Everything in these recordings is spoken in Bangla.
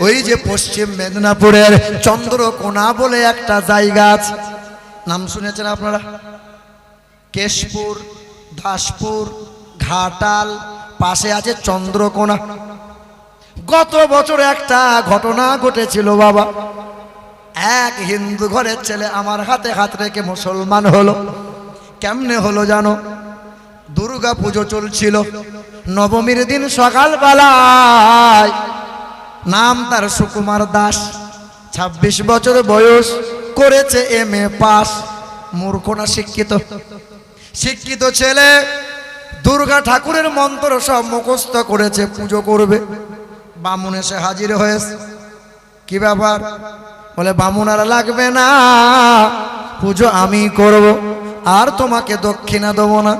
ওই যে পশ্চিম মেদিনীপুরের চন্দ্রকোনা বলে একটা জায়গা আছে, নাম শুনেছেন আপনারা? কেশপুর, দাসপুর, ঘাটাল, পাশে আছে চন্দ্রকোনা। গত বছর একটা ঘটনা ঘটেছিল বাবা। এক হিন্দু ঘরের ছেলে আমার হাতে হাত রেখে মুসলমান হলো। কেমনে হলো জানো? দুর্গা পুজো চলছিল, নবমীর দিন সকালবেলায়, নাম তার সুকুমার দাস, 26 বছর বয়স, করেছে MA পাস। মূর্খ না শিক্ষিত? শিক্ষিত ছেলে দুর্গা ঠাকুরের মন্ত্র সব মুখস্থ করেছে, পুজো করবে। বামুন এসে হাজির হয়েছে। কি ব্যাপার? বলে বামুন আর লাগবে না, পুজো আমি করব, আর তোমাকে দক্ষিণা দেবো না।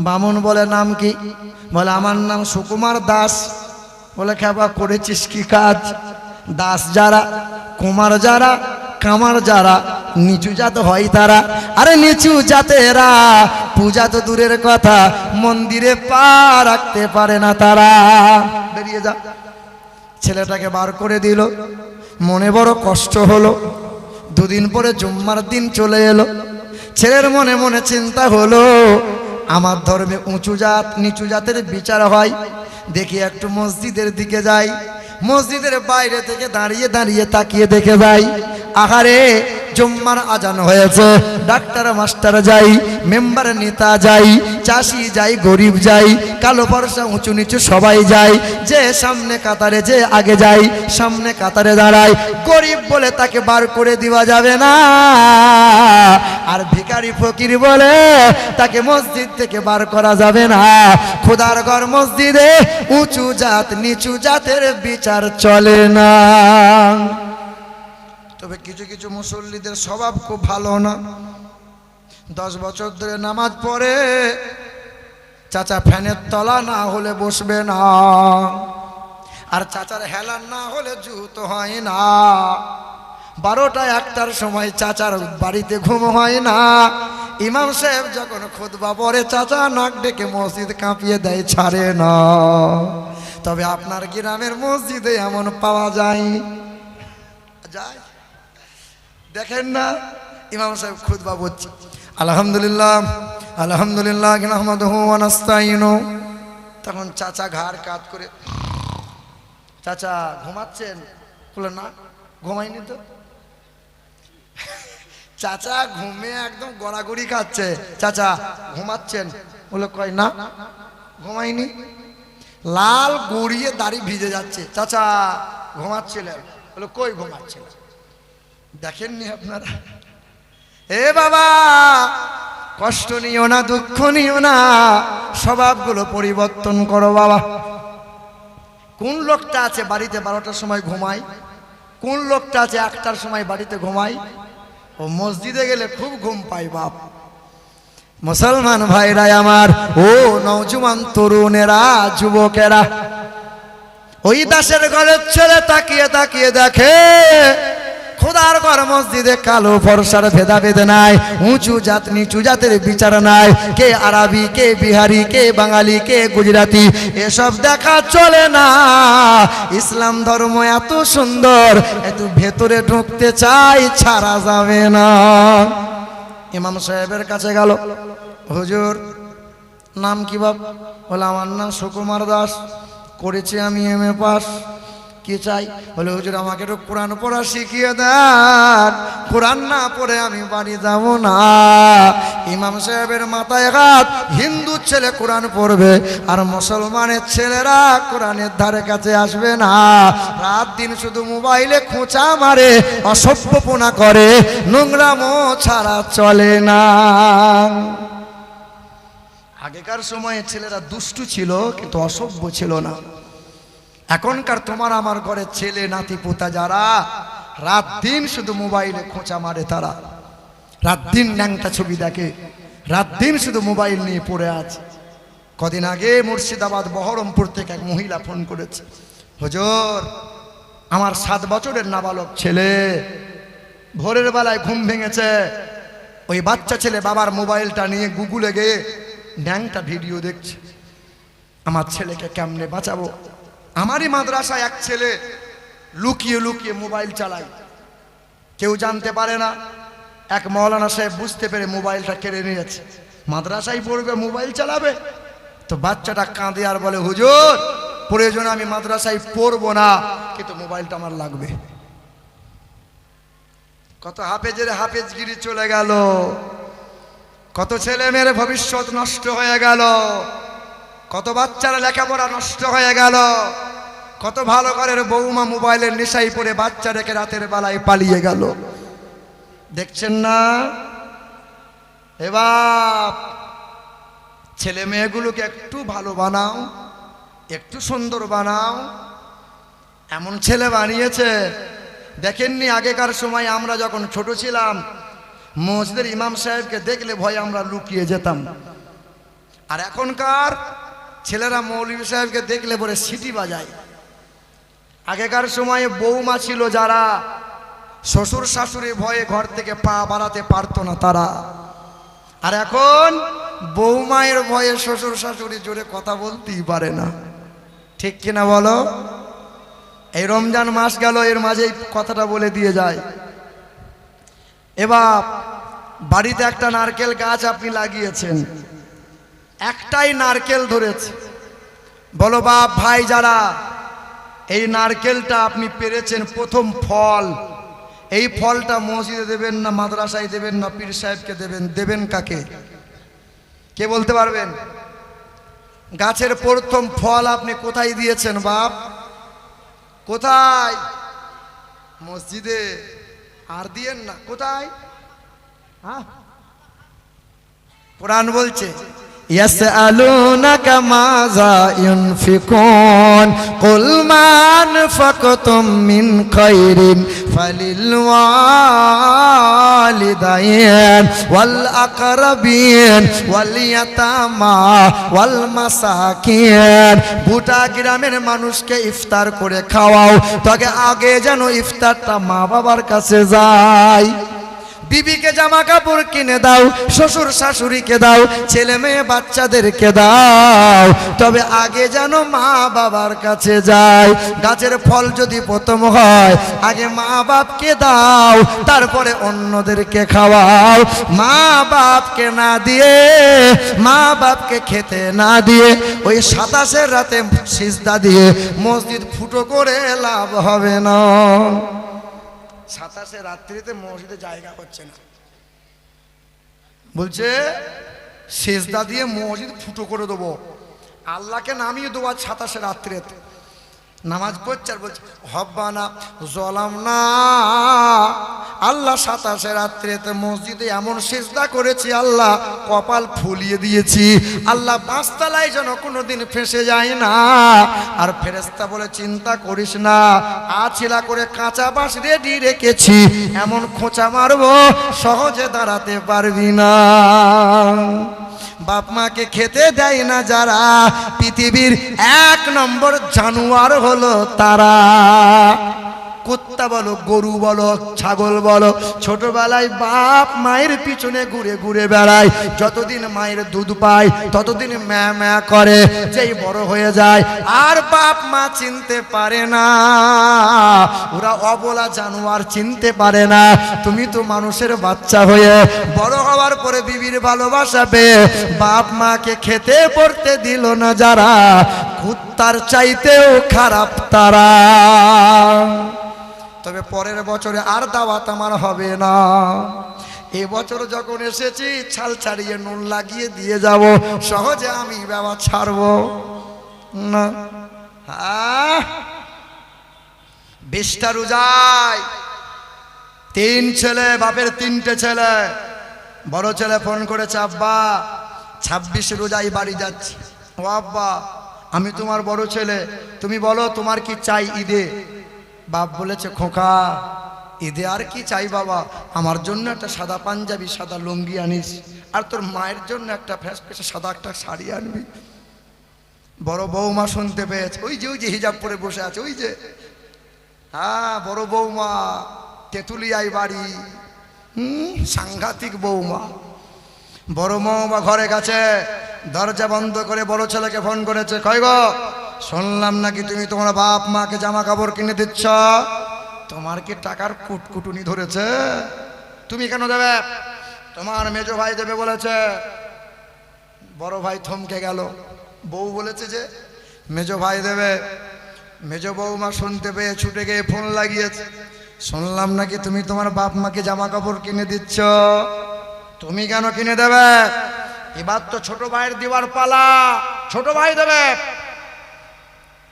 বামুন বলে নাম কি? বলে আমার নাম সুকুমার দাস। বলে খেপা করেছিস কি কাজ? দাস যারা, কুমার যারা, কামার যারা, নিচু জাত হয় তারা। আরে নিচু জাতেরা পূজা তো দূরের কথা, মন্দিরে পা রাখতে পারে না তারা। বেরিয়ে যা। ছেলেটাকে বার করে দিল। মনে বড় কষ্ট হলো। দুদিন পরে জুম্মার দিন চলে এলো। ছেলের মনে মনে চিন্তা হলো, আমার ধর্মে উঁচু জাত নিচু জাতের বিচার হয়, দেখি একটু মসজিদের দিকে যাই। মসজিদের বাইরে থেকে দাঁড়িয়ে দাঁড়িয়ে তাকিয়ে দেখে যাই, আহারে জুম্মার আজান হয়েছে। ডাক্তার মাস্টার যাই, মেম্বার নেতা যাই, চাষি যাই, গরিব যাই, কালো পয়সা উঁচু নিচু সবাই যাই। যে সামনে কাতারে, যে আগে যাই, সামনে কাতারে দাঁড়ায়। গরিব বলে তাকে বার করে দেওয়া যাবে না, আর ভিখারি ফকির বলে তাকে মসজিদ থেকে বার করা যাবে না। খোদার ঘর মসজিদে উঁচু জাত নিচু জাতের বিচার চলে না। তবে কিছু কিছু মুসল্লিদের স্বভাব খুব ভালো না। 10 বছর ধরে নামাজ পড়ে, চাচা ফ্যানের তলা না হলে বসবে না, আর চাচার হেলান না হলে জুতো হয় না। 12টা 1টার সময় চাচার বাড়িতে ঘুম হয় না। ইমাম সাহেব যখন খুতবা পড়ে, চাচা নাক ডেকে মসজিদ কাঁপিয়ে দেয়, ছাড়ে না। তবে আপনার গ্রামের মসজিদে এমন পাওয়া যায়? দেখেন না, ইমাম সাহেব খুতবা বলছে, আলহামদুলিল্লাহ আলহামদুলিল্লাহ নাহমাদুহু ওয়া নাস্তাইনু। তখন চাচা ঘাড় কাত করে, চাচা ঘুমাচ্ছেন? বলে না, ঘুমাইনি তো। চাচা ঘুমে একদম গড়াগড়ি খাচ্ছে। চাচা ঘুমাচ্ছেন? বলে কয় না, ঘুমাইনি। লাল গড়িয়ে দাড়ি ভিজে যাচ্ছে। চাচা ঘুমাচ্ছিলেন? বলে কই ঘুমাচ্ছিলেন? দেখেননি আপনারা? এ বাবা, কষ্ট নিও না, দুঃখ নিও না, স্বভাবগুলো পরিবর্তন করো বাবা। কোন লোকটা আছে বাড়িতে 12টার সময় ঘুমায়? কোন লোকটা আছে 1টার সময় বাড়িতে ঘুমায়? ও মসজিদে গেলে খুব ঘুম পায় বাপ। মুসলমান ভাইরা আমার, ও নওজোয়ান তরুণেরা, যুবকেরা, ওই দাসের ঘরের ছেলে তাকিয়ে তাকিয়ে দেখে, খোদার ঘর মসজিদে কালো ফর্সার ভেদাভেদ নাই, উঁচু জাত নিচু জাতের বিচার নাই, কে আরবি, কে বিহারি, কে বাঙালি, কে গুজরাটি, এসব দেখা চলে না। ইসলাম ধর্ম এত সুন্দর, এত ভেতরে ঢুকতে চাই, ছাড়া যাবে না। ইমাম সাহেবের কাছে গেল, হুজুর নাম কি বাপ? বলে আমার নাম সুকুমার দাস, করেছি আমি MA পাস। কি চাই? বলে হুজুর আমাকে একটু কোরআন পড়া শিখিয়ে দেন, কোরআন না পড়ে আমি বাড়ি যাব না। ইমাম সাহেবের মাথায় হাত। হিন্দু ছেলে কোরআন পড়বে, আর মুসলমানের ছেলেরা কোরআনের ধারে কাছে আসবে না। রাত দিন শুধু মোবাইলে খোঁচা মারে, অসভ্যপনা করে, নোংরামো ছাড়া চলে না। আগেকার সময়ে ছেলেরা দুষ্টু ছিল, কিন্তু অসভ্য ছিল না। এখনকার তোমার আমার ঘরের ছেলে নাতি পোতা যারা, রাত দিন শুধু মোবাইলে খোঁচা মারে, তারা রাত দিন ন্যাংটা ছবি দেখে, রাত দিন শুধু মোবাইল নিয়ে পড়ে আছে। কদিন আগে মুর্শিদাবাদ বহরমপুর থেকে এক মহিলা ফোন করেছে, হুজুর আমার 7 বছরের নাবালক ছেলে ভোরের বেলায় ঘুম ভেঙেছে, ওই বাচ্চা ছেলে বাবার মোবাইলটা নিয়ে গুগলে গিয়ে ন্যাংটা ভিডিও দেখছে, আমার ছেলেকে কেমনে বাঁচাবো? আমারই মাদ্রাসায় এক ছেলে লুকিয়ে লুকিয়ে মোবাইল চালায়, কেউ জানতে পারে না। এক মৌলানা সাহেব বুঝতে পেরে মোবাইলটা কেড়ে নিয়েছে। মাদ্রাসায় পড়বে, মোবাইল চালাবে। তো বাচ্চাটা কাঁদে আর বলে, হুজুর প্রয়োজনে আমি মাদ্রাসায় পড়বো না, কিন্তু মোবাইলটা আমার লাগবে। কত হাফেজের হাফেজগিরি চলে গেল, কত ছেলে মেয়ের ভবিষ্যৎ নষ্ট হয়ে গেল, কত বাচ্চার লেখাপড়া নষ্ট হয়ে গেল, কত ভালো ঘরের বৌমা মোবাইলের নেশায় পড়ে বাচ্চা রেখে রাতের বেলায় পালিয়ে গেল। দেখছেন না? এবার ছেলে মেয়েগুলোকে একটু ভালো বানাও, একটু সুন্দর বানাও। এমন ছেলে বানিয়েছে, দেখেননি আগেকার সময় আমরা যখন ছোট ছিলাম, মসজিদের ইমাম সাহেবকে দেখলে ভয় আমরা লুকিয়ে যেতাম। আর এখনকার ছেলেরা মৌলভী সাহেবকে দেখলে পরে সিটি বাজায়। আগেকার সময়ে বৌমা ছিল যারা শ্বশুর শাশুড়ি ভয়ে ঘর থেকে পা বাড়াতে পারতো না তারা, আর এখন বৌমায়ের ভয়ে শ্বশুর শাশুড়ি জোরে কথা বলতেই পারে না। ঠিক কিনা বলো? এই রমজান মাস গেল, এর মাঝেই কথাটা বলে দিয়ে যায়। এবার বাড়িতে একটা নারকেল গাছ আপনি লাগিয়েছেন, একটাই নারকেল ধরেছে। বলো বাপ ভাই যারা, এই নারকেলটা আপনি পেরেছেন, প্রথম ফল, এই ফলটা মসজিদে দেবেন না মাদ্রাসায় দেবেন না পীর সাহেবকে দেবেন? দেবেন কাকে? কে বলতে পারবেন? গাছের প্রথম ফল আপনি কোথায় দিয়েছেন বাপ? কোথায়? মসজিদে। আর দিয়েন না কোথায়? হ্যাঁ, কোরআন বলছে ইয়াসআলুনাকা মাযা ইউনফিকুন কুল মা আনফাকতুম মিন খায়রিন ফালিল ওয়ালিদাইন ওয়াল আকরাবিন ওয়াল ইয়াতামা ওয়াল মাসাকিন। গোটা গ্রামের মানুষকে ইফতার করে খাওয়াও, তবে আগে যেন ইফতারটা মা বাবার কাছে যায়। বিবিকে জামা কাপড় কিনে দাও, শ্বশুর শাশুড়িকে দাও, ছেলে মেয়ে বাচ্চাদেরকে দাও, তবে আগে যেন মা বাবার কাছে যায়। গাছের ফল যদি প্রথম হয়, আগে মা বাপকে দাও, তারপরে অন্যদেরকে খাওয়াও। মা বাপকে না দিয়ে, মা বাপকে খেতে না দিয়ে, ওই 27 রাতে সিজদা দিয়ে মসজিদ ফুটো করে লাভ হবে না। 27 রাত্রিতে মসজিদে জায়গা হচ্ছে না, বলছে সিজদা দিয়ে মসজিদ ফুটো করে দেবো, আল্লাহকে নামিয়ে দেবো। 27 রাত্রিতে নামাজ পড়ছে আর বলছে হব্বানা জলামনা, আল্লাহ 27 রাত্রিতে মসজিদে এমন সিজদা করেছি, আল্লাহ কপাল ফুলিয়ে দিয়েছি, আল্লাহ 5 তলায় যেন কোনোদিন ফেঁসে যায় না। আর ফেরেশতা বলে চিন্তা করিস না, আছিলা করে কাঁচা বাঁশ রেডি রেখেছি, এমন খোঁচা মারবো সহজে দাঁড়াতে পারবি না। বাপ মাকে খেতে দেয় না যারা, পৃথিবীর 1 নম্বর জানোয়ার হলো তারা। কুত্তা বলো, গরু বলো, ছাগল বলো, ছোটবেলায় বাপ মায়ের পিছনে ঘুরে ঘুরে বেড়ায়, যতদিন মায়ের দুধ পায় ততদিন ম্যা ম্যা করে, যেই বড় হয়ে যায় আর বাপ মা চিনতে পারে না, ওরা অবলা জানোয়ার, চিনতে পারে না। তুমি তো মানুষের বাচ্চা হয়ে বড় হওয়ার পরে বিবির ভালোবাসা পেয়ে বাপ মাকে খেতে পড়তে দিল না যারা, কুত্তার চাইতেও খারাপ তারা। তবে পরের বছরে আর দাওয়াত আমার হবে না। এবছর যখন এসেছি ছাল ছাড়িয়ে নুন লাগিয়ে দিয়ে যাব, সহজে আমি বাবা ছাড়বো না। 20টা রোজায় 3 ছেলে, বাপের 3টে ছেলে। বড় ছেলে ফোন করেছে, আব্বা 26 রোজায় বাড়ি যাচ্ছি। ও আব্বা, আমি তোমার বড় ছেলে, তুমি বলো তোমার কি চাই ঈদে? বাপ বলেছে, খোকা ঈদে আর কি চাই বাবা, আমার জন্য একটা সাদা পাঞ্জাবি, সাদা লুঙ্গি আনিস, আর তোর মায়ের জন্য একটা ফ্যাসফ্যাসে সাদা একটা শাড়ি আনবি। বড় বৌমা শুনতে পেয়েছে, ওই যে হিজাব পরে বসে আছে, ওই যে, হ্যাঁ বড় বৌমা, তেঁতুলিয়ায় বাড়ি, সাংঘাতিক বৌমা। বড় বৌমা ঘরে গেছে, দরজা বন্ধ করে বড় ছেলেকে ফোন করেছে, কই গো শুনলাম নাকি তুমি তোমার বাপ মাকে জামা কাপড় কিনে দিচ্ছ, তোমার কি টাকার কুটকুটুনি ধরেছে? তুমি কেন দেবে? তোমার মেজো ভাই দেবে বলেছে। বড় ভাই থমকে গেল। বউ বলেছে যে মেজো ভাই দেবে। মেজো বৌমা শুনতে পেয়ে ছুটে গিয়ে ফোন লাগিয়েছে। শুনলাম নাকি তুমি তোমার বাপ মাকে জামা কাপড় কিনে দিচ্ছ, তুমি কেন কিনে দেবে? এবার তো ছোট ভাইয়ের দিবার পালা, ছোট ভাই দেবে।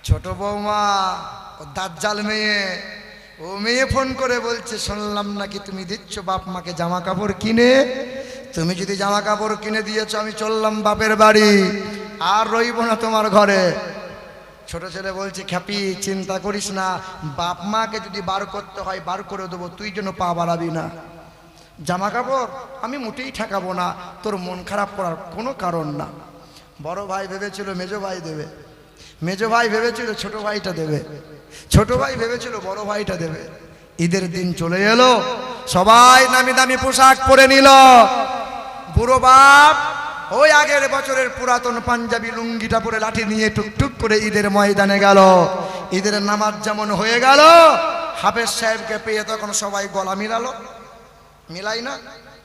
ছোট বৌমা ও দাজ্জাল মেয়ে, ও মেয়ে ফোন করে বলছে শুনলাম নাকি তুমি দিচ্ছ বাপ মাকে জামা কাপড় কিনে। তুমি যদি জামা কাপড় কিনে দিয়েছো আমি চললাম বাপের বাড়ি, আর রইব না তোমার ঘরে। ছোট ছেলে বলছে খ্যাপি চিন্তা করিস না, বাপ মাকে যদি বার করতে হয় বার করে দেবো, তুই যেন পা বাড়াবি না। জামা কাপড় আমি মোটেই ঠেকাবো না, তোর মন খারাপ করার কোনো কারণ না। বড় ভাই ভেবেছিল মেজো ভাই দেবে, মেজো ভাই ভেবেছিল ছোট ভাইটা দেবে, ছোট ভাই ভেবেছিল বড় ভাইটা দেবে। ঈদের দিন চলে এলো, সবাই নামি দামি পোশাক পরে নিল। বুড়ো বাপ ওই আগের বছরের পুরাতন পাঞ্জাবি লুঙ্গিটা পরে লাঠি নিয়ে টুকটুক করে ঈদের ময়দানে গেল। ঈদের নামাজ যেমন হয়ে গেল, হাফেজ সাহেবকে পেয়ে তখন সবাই গলা মিলালো। মিলাই না,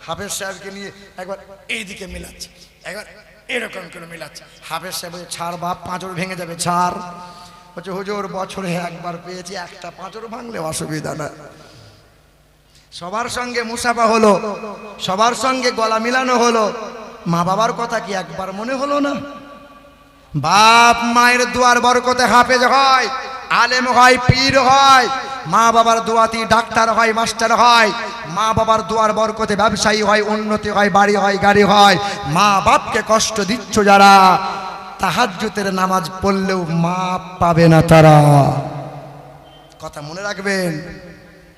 হাফেজ সাহেবকে নিয়ে একবার এইদিকে মিলাচ্ছে, একবার এরকম করে মিলাচ্ছে। হাফেজ সাহেব ছাড় বাপ, পাঁচর ভেঙে যাবে, ছাড়। বলছে হুজুর বছরে একবার পেয়েছি, একটা পাঁচর ভাঙলে অসুবিধা না। সবার সঙ্গে মুসাফা হলো, সবার সঙ্গে গলা মিলানো হলো। মা বাবার কথা কি একবার মনে হলো না? বাপ মায়ের দুয়ার বরকতে হাফেজ হয়, আলেম হয়, পীর হয়। মা বাবার দোয়াতি ডাক্তার হয়, মাস্টার হয়। মা বাবার দুয়ার বরকতে ব্যবসায়ী হয়, উন্নতি হয়, বাড়ি হয়, গাড়ি হয়। মা বাপকে কষ্ট দিচ্ছ যারা, তাহাজ্জুদের নামাজ পড়লেও মাপ পাবে না তারা। কথা মনে রাখবেন।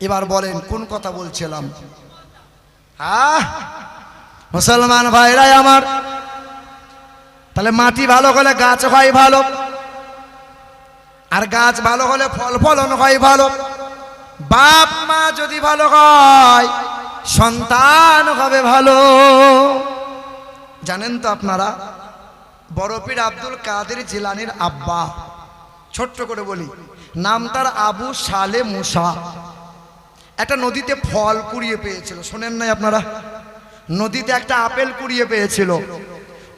এবার বলেন কোন কথা বলছিলাম? মুসলমান ভাইরাই আমার, তাহলে মাটি ভালো হলে গাছ হয় ভালো, আর গাছ ভালো হলে ফল ফলন হয় ভালো। বাপ মা যদি ভালো হয় সন্তান হবে ভালো। জানেন তো আপনারা, বড় পীর আব্দুল কাদের জিলানীর আব্বা, ছোট্ট করে বলি, নাম তার আবু সালে মুসা। একটা নদীতে ফল কুড়িয়ে পেয়েছিল, শোনেন নাই আপনারা? নদীতে একটা আপেল কুড়িয়ে পেয়েছিল।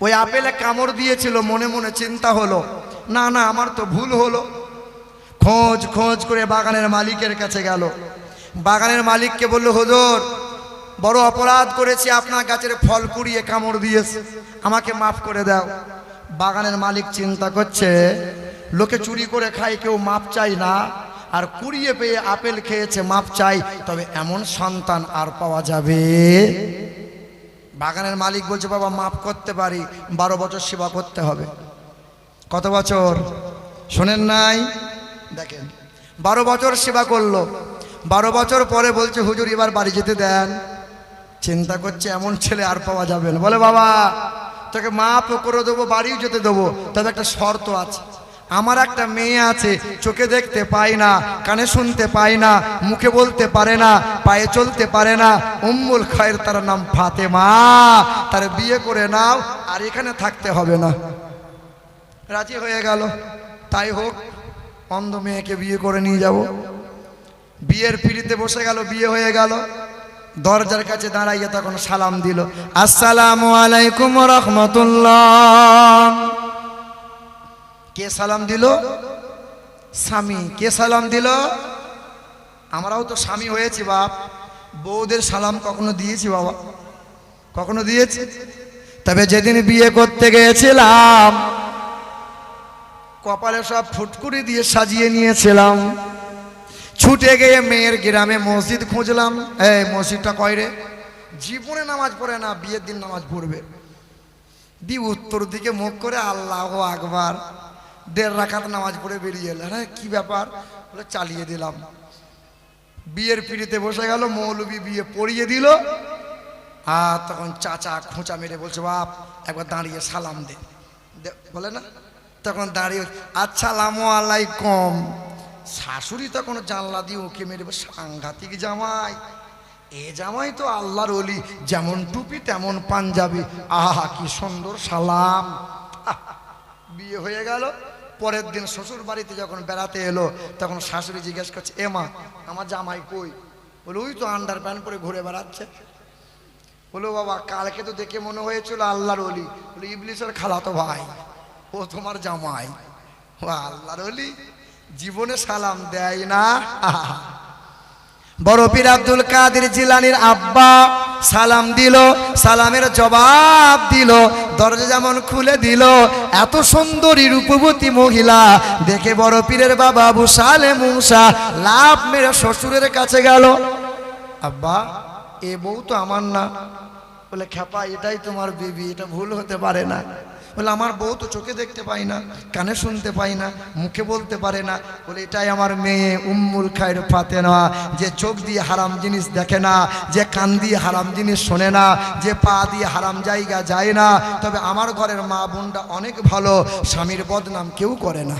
ওই আপেলে কামড় দিয়েছিল, মনে মনে চিন্তা হলো না না আমার তো ভুল হলো। খোঁজ খোঁজ করে বাগানের মালিকের কাছে গেল। বাগানের মালিককে বলল হুজুর বড় অপরাধ করেছি, আপনার গাছের ফল কুড়িয়ে কামড় দিয়েছে, আমাকে মাফ করে দাও। বাগানের মালিক চিন্তা করছে লোকে চুরি করে খায়, কেউ মাপ চাই না, আর কুড়িয়ে পেয়ে আপেল খেয়েছে মাপ চাই, তবে এমন সন্তান আর পাওয়া যাবে? বাগানের মালিক বলছে বাবা মাফ করতে পারি, 12 বছর সেবা করতে হবে। কত বছর শোনেন নাই? দেখেন 12 বছর সেবা করলো। 12 বছর পরে বলছে হুজুর এবার বাড়ি যেতে দেন। চিন্তা করছে এমন ছেলে আর পাওয়া যাবে না। বলে বাবা তোকে মাফ করে দেবো, বাড়িও যেতে দেবো, তবে একটা শর্ত আছে। আমার একটা মেয়ে আছে, চোখে দেখতে পাই না, কানে শুনতে পাই না, মুখে বলতে পারে না, পায়ে চলতে পারে না, উম্মুল খায়ের, তার নাম ফাতেমা, তার বিয়ে করে নাও, আর এখানে থাকতে হবে না। রাজি হয়ে গেল, তাই হোক, অন্ধ মেয়েকে বিয়ে করে নিয়ে যাব। বিয়ের পিড়িতে বসে গেল, বিয়ে হয়ে গেল। দরজার কাছে দাঁড়াইয়ে তখন সালাম দিল, আসসালামু আলাইকুম ওয়া রাহমাতুল্লাহ। কে সালাম দিল? স্বামী। কে সালাম দিল? আমরাও তো স্বামী হয়েছি বাপ, বউদের সালাম কখনো দিয়েছি বাবা? কখনো দিয়েছি? তবে যেদিন বিয়ে করতে গিয়েছিলাম কপালে সব ফুটকুড়ি দিয়ে সাজিয়ে নিয়েছিলাম। ছুটে গিয়ে মেয়ের গ্রামে মসজিদ খুঁজলাম। এই মসজিদটা কয় রে? জীবনে নামাজ পড়ে না, বিয়ের দিন নামাজ পড়বে। দি উত্তর দিকে মুখ করে আল্লাহু আকবার, 1.5 রাকাত নামাজ পড়ে বেরিয়ে এলো। হ্যাঁ কি ব্যাপার? বলে চালিয়ে দিলাম। বিয়ের পিড়িতে বসে গেল, মৌলবি বিয়ে পড়িয়ে দিল। আর তখন চাচা খোঁচা মেরে বলছে বাপ একবার দাঁড়িয়ে সালাম দে, বলে না? তখন দাঁড়িয়ে আসসালামু আলাইকুম। শাশুড়ি তখন জানলা দিয়ে ওকে মেরে, সাংঘাতিক জামাই, এ জামাই তো আল্লাহর ওলি, যেমন টুপি তেমন পাঞ্জাবি, আহা কি সুন্দর সালাম। বিয়ে হয়ে গেল, পরের দিন শ্বশুর বাড়িতে যখন বেড়াতে এলো তখন শাশুড়ি জিজ্ঞেস করছে, এ মা আমার জামাই কই? বলে ওই তো আন্ডার প্যান্ট পরে ঘুরে বেড়াচ্ছে। বলো বাবা কালকে তো দেখে মনে হয়েছিল আল্লাহর ওলি। বলে ইবলিসের খালাতো ভাই, ও তোমার জামাই। ও আল্লাহর ওলি, জীবনে সালাম দেয় না। বড় পীর আব্দুল কাদের জিলানীর আব্বা সালাম দিল, সালামের জবাব দিল, দরজা যেমন খুলে দিল, এত সুন্দরী রূপবতী মহিলা দেখে বড় পীরের বাবা আবু সালে মুসা লাভ মেরে শ্বশুরের কাছে গেল। আব্বা এ বউ তো আমার না। বলে খেপা এটাই তোমার বিবি, এটা ভুল হতে পারে না। বলে আমার বউ তো চোখে দেখতে পাই না, কানে শুনতে পাই না, মুখে বলতে পারে না। বলে এটাই আমার মেয়ে উম্মুল খায়র ফাতেমা, যে চোখ দিয়ে হারাম জিনিস দেখে না, যে কান দিয়ে হারাম জিনিস শোনে না, যে পা দিয়ে হারাম জায়গা যায় না। তবে আমার ঘরের মা বোনটা অনেক ভালো, স্বামীর বদনাম কেউ করে না।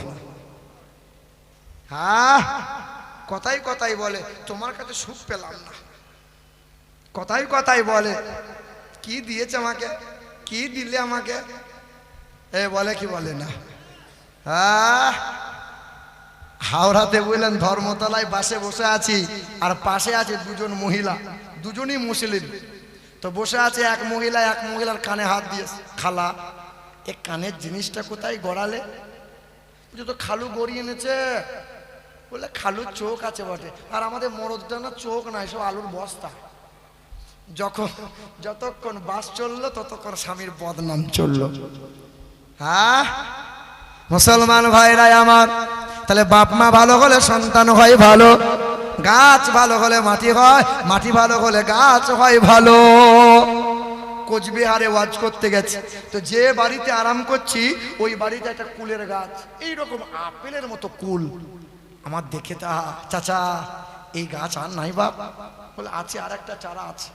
হ্যাঁ কথাই কথাই বলে তোমার কাছে সুখ পেলাম না, কথাই কথাই বলে কি দিয়েছে আমাকে, কি দিলে আমাকে, এ বলে কি বলে না। হাওড়াতে বললেন ধর্মতলায় বাসে বসে আছি, আর পাশে আছে দুজন মহিলা, দুজনই মুসলিম। তো বসে আছে এক মহিলা, এক মহিলার কানে হাত দিয়ে, খালা এ কানের জিনিসটা কোথায় গড়ালে? তো খালু গড়িয়ে এনেছে। বলে খালুর চোখ আছে বটে, আর আমাদের মরদটা না চোখ নাই, সব আলুর বস্তা। যতক্ষণ বাস চললো ততক্ষণ স্বামীর বদনাম চললো। হ্যাঁ মুসলমান ভাইরা আমার, তাহলে বাপ মা ভালো হলে সন্তান হয় ভালো, গাছ ভালো হলে মাটি হয়, মাটি ভালো হলে গাছ হয় ভালো। কোচবিহারে ওয়াজ করতে গেছে, তো যে বাড়িতে আরাম করছি ওই বাড়িতে একটা কুলের গাছ, এইরকম আপেলের মতো কুল। আমার দেখে তা চাচা এই গাছ আর নাই বাপ? বলে আছে, আর একটা চারা আছে।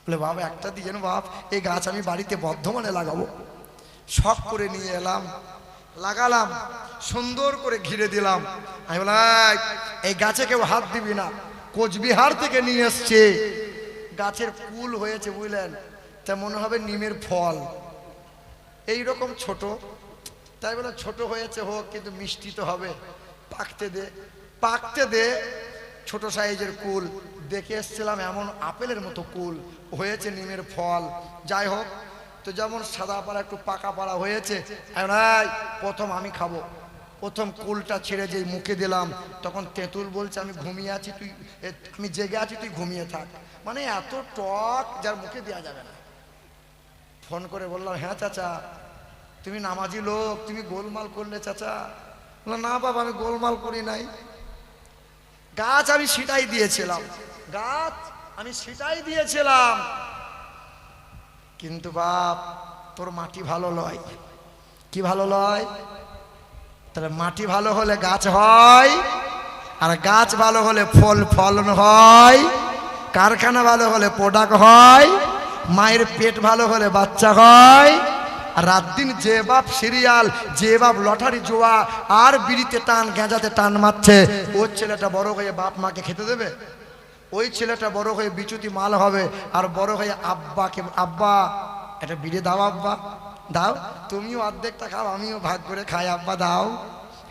বলে বাবা একটা দিয়েন বাপ, এই গাছ আমি বাড়িতে বর্ধমানে লাগাবো। শখ করে নিয়ে এলাম, লাগালাম, সুন্দর করে ঘিরে দিলাম। আমি বললাম এই গাছে কেউ হাত দিবি না, কোচবিহার থেকে নিয়ে এসছে। গাছের কুল হয়েছে বুঝলেন, তা মনে হবে নিমের ফল, এইরকম ছোট। তাই বলে ছোট হয়েছে হোক, কিন্তু মিষ্টি তো হবে, পাকতে দে, পাকতে দে। ছোট সাইজের কুল দেখে এসছিলাম, এমন আপেলের মতো কুল হয়েছে, নিমের ফল। যাই হোক, তো যেমন সাদা পাড়া একটু পাকা পাড়া হয়েছে, প্রথম আমি খাবো। প্রথম কুলটা ছেড়ে যেই মুখে দিলাম, তখন তেঁতুল বলছে আমি ঘুমিয়ে আছি, তুই আমি জেগে আছি, তুই ঘুমিয়ে থাক। মানে এত টক যার মুখে দেওয়া যাবে না। ফোন করে বললাম হ্যাঁ চাচা তুমি নামাজি লোক, তুমি গোলমাল করলে চাচা? বললাম না বাবা আমি গোলমাল করি নাই, গাছ আমি সিটাই দিয়েছিলাম, গাছ আমি সিটাই দিয়েছিলাম, কিন্তু বাপ তোর মাটি ভালো লয়। কি ভালো লয়? তাহলে মাটি ভালো হলে গাছ হয়, আর গাছ ভালো হলে ফলন হয়, কারখানা ভালো হলে প্রোডাক্ট হয়, মায়ের পেট ভালো হলে বাচ্চা হয়। আর রাত দিন যে বাপ সিরিয়াল, যে বাপ লটারি জোয়া আর বিড়িতে টান, গাঁজাতে টান মারছে, ওর ছেলেটা বড় হয়ে বাপ মাকে খেতে দেবে? ওই ছেলেটা বড় হয়ে বিচুতি মাল হবে, আর বড় হয়ে আব্বাকে, আব্বা একটা বিড়ি দাও, আব্বা দাও, তুমিও অর্ধেকটা খাও, আমিও ভাগ করে খাই, আব্বা দাও।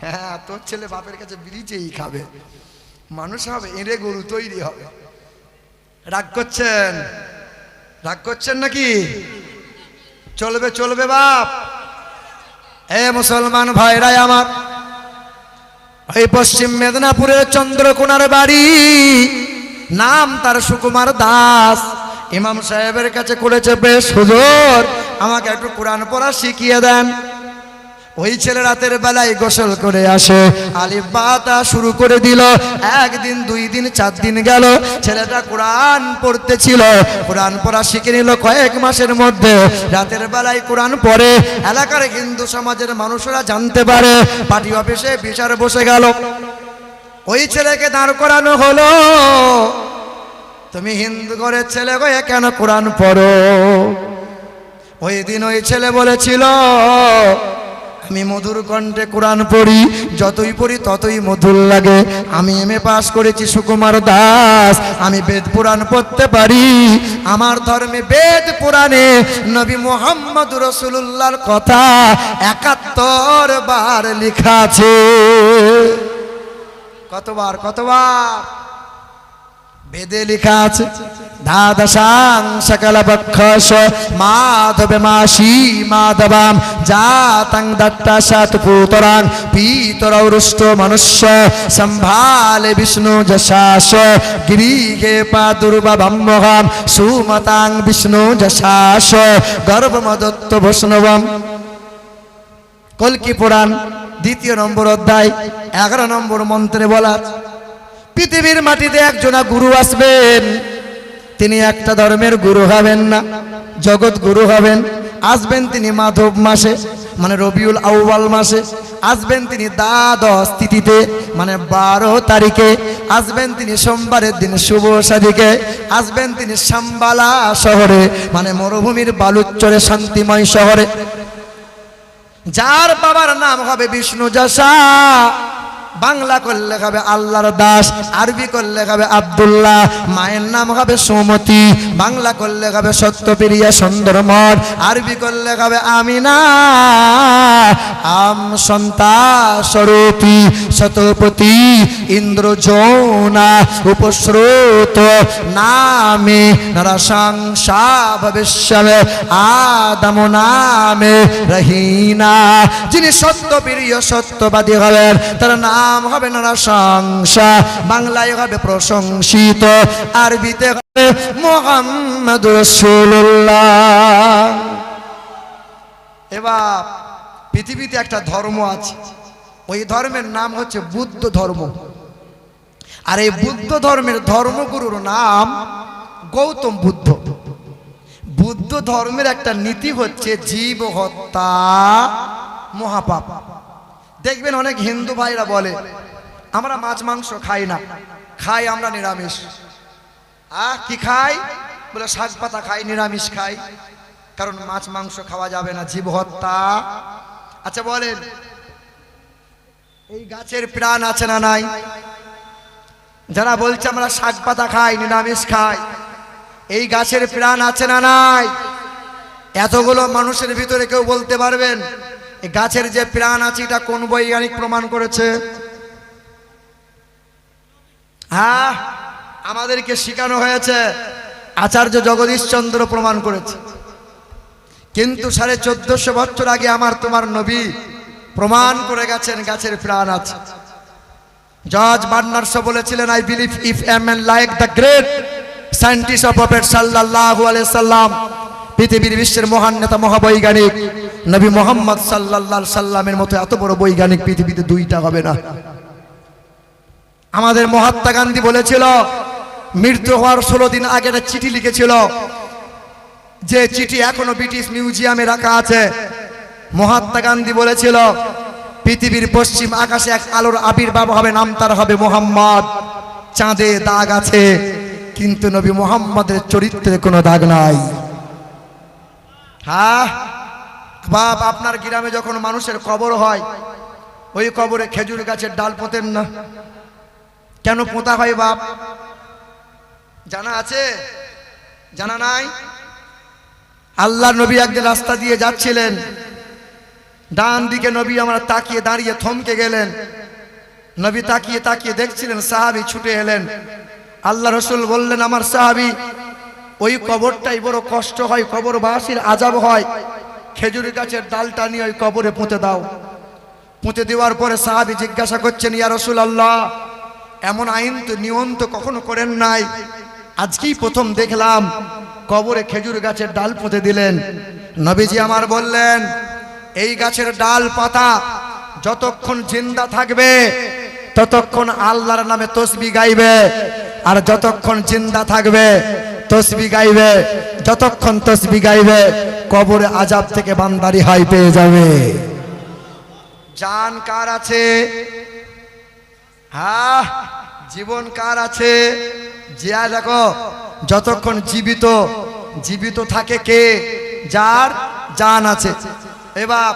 হ্যাঁ তোর ছেলে বাপের কাছে বিড়ি চেয়েই খাবে, মানুষ হবে, এঁড়ে গরু তৈরি হবে। রাগ করছেন? রাগ করছেন নাকি? চলবে চলবে বাপ। এ মুসলমান ভাইরাই আমার, এই পশ্চিম মেদিনীপুরের চন্দ্রকোনার বাড়ি, নাম তার সুকুমার দাস। ইমাম সাহেবের কাছে করেছে বেশ হুজুর আমাকে একটু কোরআন পড়া শিখিয়ে দেন। ওই ছেলে রাতের বেলায় গোসল করে আসে, আলিফ বা তা শুরু করে দিল। একদিন, 2 দিন, 4 দিন গেল, ছেলেটা কোরআন পড়তেছিল, কোরআন পড়া শিখে নিল কয়েক মাসের মধ্যে। রাতের বেলায় কোরআন পড়ে, এলাকার হিন্দু সমাজের মানুষরা জানতে পারে, পার্টি অফিসে বিচার বসে গেল। ওই ছেলেকে দাঁড় করানো হলো, তুমি হিন্দু ঘরের ছেলে হয়ে কেন কোরআন পড়ো? ওই দিন ওই ছেলে বলেছিল আমি মধুর কণ্ঠে কোরআন পড়ি, যতই পড়ি ততই মধুর লাগে। আমি এমএ পাস করেছি সুকুমার দাস, আমি বেদ পুরাণ পড়তে পারি। আমার ধর্মে বেদ পুরাণে নবী মুহাম্মদ রাসূলুল্লাহর কথা ৭১ বার লেখা আছে। কতবার কতবার বেদে লেখা আছে। দ্বাদশাং সকল বক্ষস মাধবে মাসি মাধবাম জাতং দট্টাশাত পুতরাং পিতরৌরুষ্ট মনুষ্য সম্ভালে বিষ্ণু যশাস গিরিহে পাদুর্বাভম্মহাম সুমতাং বিষ্ণু যশাস গর্ভমদত্ত বৈষ্ণবম। কল্কি পুরাণ ২য় নম্বর অধ্যায় ১১ নম্বর মন্ত্রে বলা, পৃথিবীর মাটিতে একজনা গুরু আসবেন, তিনি একটা ধর্মের গুরু হবেন না, জগৎ গুরু হবেন। আসবেন তিনি মাধব মাসে মানে রবিউল আউয়াল মাসে, আসবেন তিনি দ্বাদশ তিথিতে মানে ১২ তারিখে, আসবেন তিনি সোমবারের দিন শুভ সাদিকে, আসবেন তিনি শাম্বালা শহরে মানে মরুভূমির বালুচরে শান্তিময় শহরে। যার বাবার নাম হবে বিষ্ণু যশা, বাংলা করলে হবে আল্লাহর দাস, আরবি করলে হবে আব্দুল্লাহ। মায়ের নাম হবে সুমতি, বাংলা করলে হবে সত্যপ্রিয়া সুন্দরমন, আরবি করলে হবে আমিনা। আম সন্তা স্বরূপী শতপতি ইন্দ্রজৌনা উপস্রোত নামে নরসংসা ভবিষ্যবে আদম নামে রহিনা। যিনি সত্যপ্রিয় সত্যবাদী হবেন তার নাম হবে নরসংসা, বাংলায় হবে প্রশংসিত, আরবিতে হবে মুহাম্মদ রাসূলুল্লাহ। এবার পৃথিবীতে একটা ধর্ম আছে, ওই ধর্মের নাম হচ্ছে বুদ্ধ ধর্ম। আর এই বুদ্ধ ধর্মের ধর্মগুরুর নাম গৌতম বুদ্ধ। বুদ্ধ ধর্মের একটা নীতি হচ্ছে জীব হত্যা মহাপাপ। দেখবেন অনেক হিন্দু ভাইরা বলে আমরা মাছ মাংস খাই না, খাই আমরা নিরামিষ। কি খাই বলে শাক পাতা খাই, নিরামিষ খাই, কারণ মাছ মাংস খাওয়া যাবে না, জীব হত্যা। আচ্ছা বলেন এই গাছের প্রাণ আছে না নাই? যারা বলছে আমরা শাক পাতা খাই নিরামিষ খাই, এই গাছের প্রাণ আছে না নাই? এতগুলো মানুষের ভিতরে কেউ বলতে পারবেন এই গাছের যে প্রাণ আছে এটা কোন বৈজ্ঞানিক প্রমাণ করেছে? হ্যাঁ, আমাদেরকে শেখানো হয়েছে, আচার্য জগদীশচন্দ্র প্রমাণ করেছে। কিন্তু 1450 বছর আগে আমার তোমার নবী প্রমাণ করে গেছেন গাছের প্রাণ আছে। জর্জ বার্নার্ড শো বলেছিলেন, I believe if a man like the great scientist of prophet সাল্লাল্লাহু আলাইহি সাল্লাম, পৃথিবীর বিশ্বের মহান নেতা মহাবৈজ্ঞানিক নবী মুহাম্মদ সাল্লাল্লাহু আলাইহি সাল্লামের মতো এত বড় বৈজ্ঞানিক পৃথিবীতে দুইটা হবে না। আমাদের মহাত্মা গান্ধী বলেছিল, মৃত্যু হওয়ার 16 দিন আগে একটা চিঠি লিখেছিল, যে চিঠি এখনো ব্রিটিশ মিউজিয়ামে রাখা আছে। মহাত্মা গান্ধী বলেছিল পৃথিবীর পশ্চিম আকাশে এক আলোর আবির্ভাব হবে, নাম তার হবে মুহাম্মদ। চাঁদে দাগ আছে কিন্তু নবী মুহাম্মদের চরিত্রে কোনো দাগ নাই। হ্যাঁ বাপ, আপনার গ্রামে যখন মানুষের কবর হয় ওই কবরে খেজুর গাছের ডাল পোঁতেন না? কেন পোঁতা হয় বাপ? জানা আছে? জানা নাই? আল্লাহ নবী একদিন রাস্তা দিয়ে যাচ্ছিলেন, ডান দিকে নবী আমরা তাকিয়ে দাঁড়িয়ে থমকে গেলেন। নবী তাকিয়ে তাকিয়ে দেখছিলেন, সাহাবী ছুটে এলেন। আল্লাহ রসুল বললেন, আমার সাহাবী, ওই কবরটাই বড় কষ্ট হয়, কবরবাসীর আযাব হয়, খেজুর গাছের ডালটা নিয়ে ওই কবরে পুঁতে দাও। পুঁতে দেওয়ার পরে সাহাবী জিজ্ঞাসা করছেন, ইয়া রাসূলুল্লাহ, এমন আইন তো নিয়ম তো কখনো করেন নাই, আজকেই প্রথম দেখলাম কবরে খেজুর গাছের ডাল পুঁতে দিলেন। নবীজি আমার বললেন, এই গাছের ডাল পাতা যতক্ষণ জিন্দা থাকবে ততক্ষণ আল্লাহর নামে তসবিহ গাইবে, আর যতক্ষণ জিন্দা থাকবে তসবিহ গাইবে, যতক্ষণ তসবিহ গাইবে কবরে আযাব থেকে বান্দা রেহাই পেয়ে যাবে। জান কার আছে? হ্যাঁ, জীবন কার আছে? জিয়া দেখো, যতক্ষণ জীবিত জীবিত থাকে কে? যার জান আছে। এবার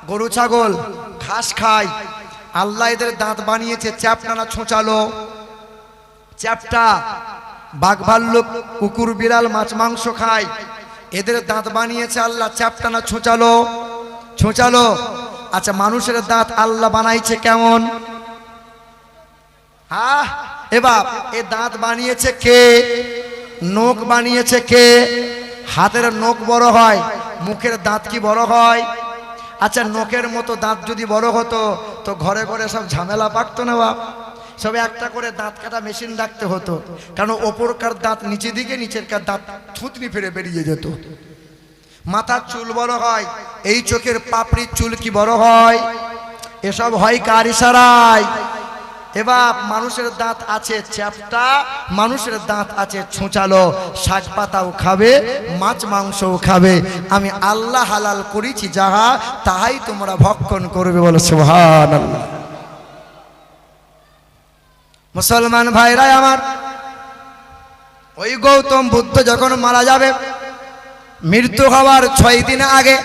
গরু ছাগল ঘাস খায়, আল্লাহ এদের দাঁত বানিয়েছে চ্যাপ্টা না ছোঁচালো, চ্যাপ্টা। বাঘ ভাল্লুক কুকুর বিড়াল মাছ মাংস খায়, এদের দাঁত বানিয়েছে আল্লাহ চ্যাপ্টা না ছোঁচালো? ছোঁচালো। আচ্ছা, মানুষের দাঁত আল্লাহ বানাইছে কেমন? হ্যাঁ, এবার এ দাঁত বানিয়েছে কে? নখ বানিয়েছে কে? হাতের নখ বড় হয়, মুখের দাঁত কি বড় হয়? আচ্ছা, নখের মতো দাঁত যদি বড় হতো তো ঘরে ঘরে সব ঝামেলা পাকতো না বাপ? সবে একটা করে দাঁত কাটা মেশিন রাখতে হতো, কারণ ওপরকার দাঁত নিচে দিকে, নিচেরকার দাঁত থুতনি ফেরে বেরিয়ে যেত। মাথার চুল বড় হয়, এই চোখের পাপড়ির চুল কি বড় হয়? এসব হয় কার ইশারায়? এবার মানুষের দাঁত আছে চ্যাপ্টা, মানুষের দাঁত আছে ছোঁচালো। শাক পাতাও খাবে, মাছ মাংসও খাবে। আমি আল্লাহ হালাল করেছি যাহা, তাহাই তোমরা ভক্ষণ করবে। বলো সুবহানাল্লাহ। মুসলমান ভাইরা আমার, ওই গৌতম বুদ্ধ যখন মারা যাবে, মৃত্যু হওয়ার 6 দিন আগে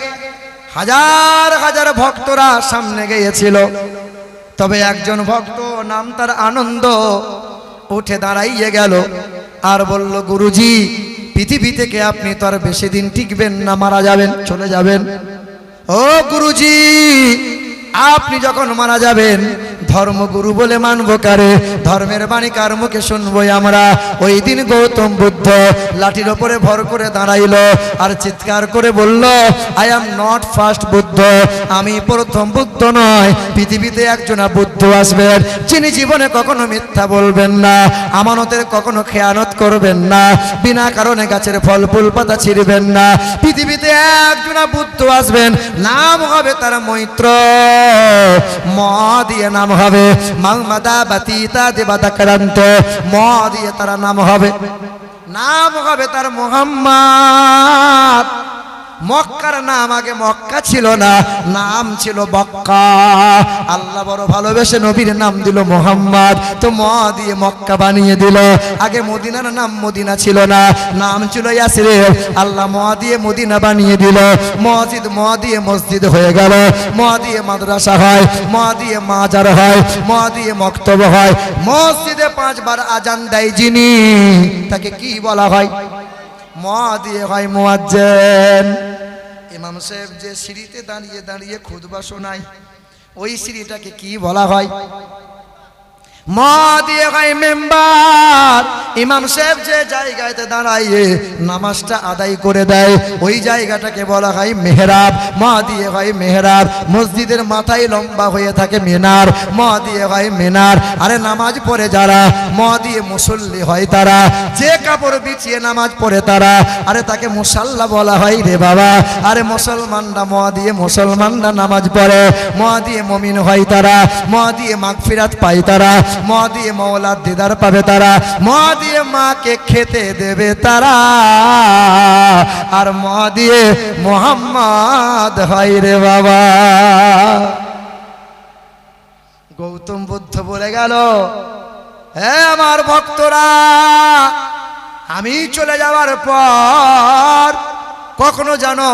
হাজার হাজার ভক্তরা সামনে গিয়েছিল। তবে একজন ভক্ত, নাম তার আনন্দ, উঠে দাঁড়াইয়ে গেল আর বলল, গুরুজি, পৃথিবী থেকে আপনি তো আর বেশি দিন টিকবেন না, মারা যাবেন, চলে যাবেন। ও গুরুজি, আপনি যখন মারা যাবেন, ধর্মগুরু বলে মানবো কারে? ধর্মের বাণী কার মুখে শুনবই আমরা? ওই দিন গৌতম বুদ্ধ লাঠির ওপরে ভর করে দাঁড়াইলো আর চিৎকার করে বলল, I am not first Buddha, আমি প্রথম বুদ্ধ নয়। পৃথিবীতে একজনা বুদ্ধ আসবেন, যিনি জীবনে কখনো মিথ্যা বলবেন না, আমানতের কখনো খেয়ানত করবেন না, বিনা কারণে গাছের ফল ফুল পাতা ছিঁড়বেন না। পৃথিবীতে একজনা বুদ্ধ আসবেন, নাম হবে তার মৈত্র, ম দিয়ে নাম হবে, মাংমাদা বাতিতা দেবাদাক্রান্ত, ম দিয়ে তার নাম হবে, নাম হবে তার মুহাম্মদ। মক্কার নাম আগে মক্কা ছিল না, নাম ছিল বক্কা। আল্লাহ বড় ভালোবেসে নবীর নাম দিল মুহাম্মদ, তো ম দিয়ে মক্কা বানিয়ে দিল। আগে মদিনার নাম মদিনা ছিল না, নাম ছিল ইয়াসরিব। আল্লাহ ম দিয়ে মদিনা বানিয়ে দিল। মসজিদ ম দিয়ে মসজিদ হয়ে গেল, ম দিয়ে মাদ্রাসা হয়, ম দিয়ে মাজার হয়, ম দিয়ে মক্তব হয়। মসজিদে 5 বার আজান দেয় যিনি, তাকে কি বলা হয়? ম দিয়ে হয় মুয়াজ্জিন। ইমাম সাহেব যে সিঁড়িতে দাঁড়িয়ে দাঁড়িয়ে খুতবা শোনায়, ওই সিঁড়িটাকে কি বলা হয়? ম দিয়ে হয় মেম্বার। ইমাম সাহেব যে জায়গাতে দাঁড়াইয়ে নামাজটা আদায় করে দেয়, ওই জায়গাটাকে বলা হয় মেহরাব। ম দিয়ে হয় মেহরাব। মসজিদের মাথায় লম্বা হয়ে থাকে মিনার, ম দিয়ে হয় মিনার। আরে নামাজ পড়ে যারা, ম দিয়ে মুসল্লি হয় তারা। যে কাপড় বিছিয়ে নামাজ পড়ে তারা, আরে তাকে মুসাল্লা বলা হয় রে বাবা। আরে মুসলমানরা ম দিয়ে মুসলমানরা নামাজ পড়ে, ম দিয়ে মুমিন হয় তারা, ম দিয়ে মাগফিরাত পায় তারা, ম দিয়ে মওলার দিদার পাবে তারা, ম দিয়ে মাকে খেতে দেবে তারা, আর ম দিয়ে মুহাম্মদ হয় রে বাবা। গৌতম বুদ্ধ বলে গেল, হে আমার ভক্তরা, আমি চলে যাওয়ার পর কখনো জানো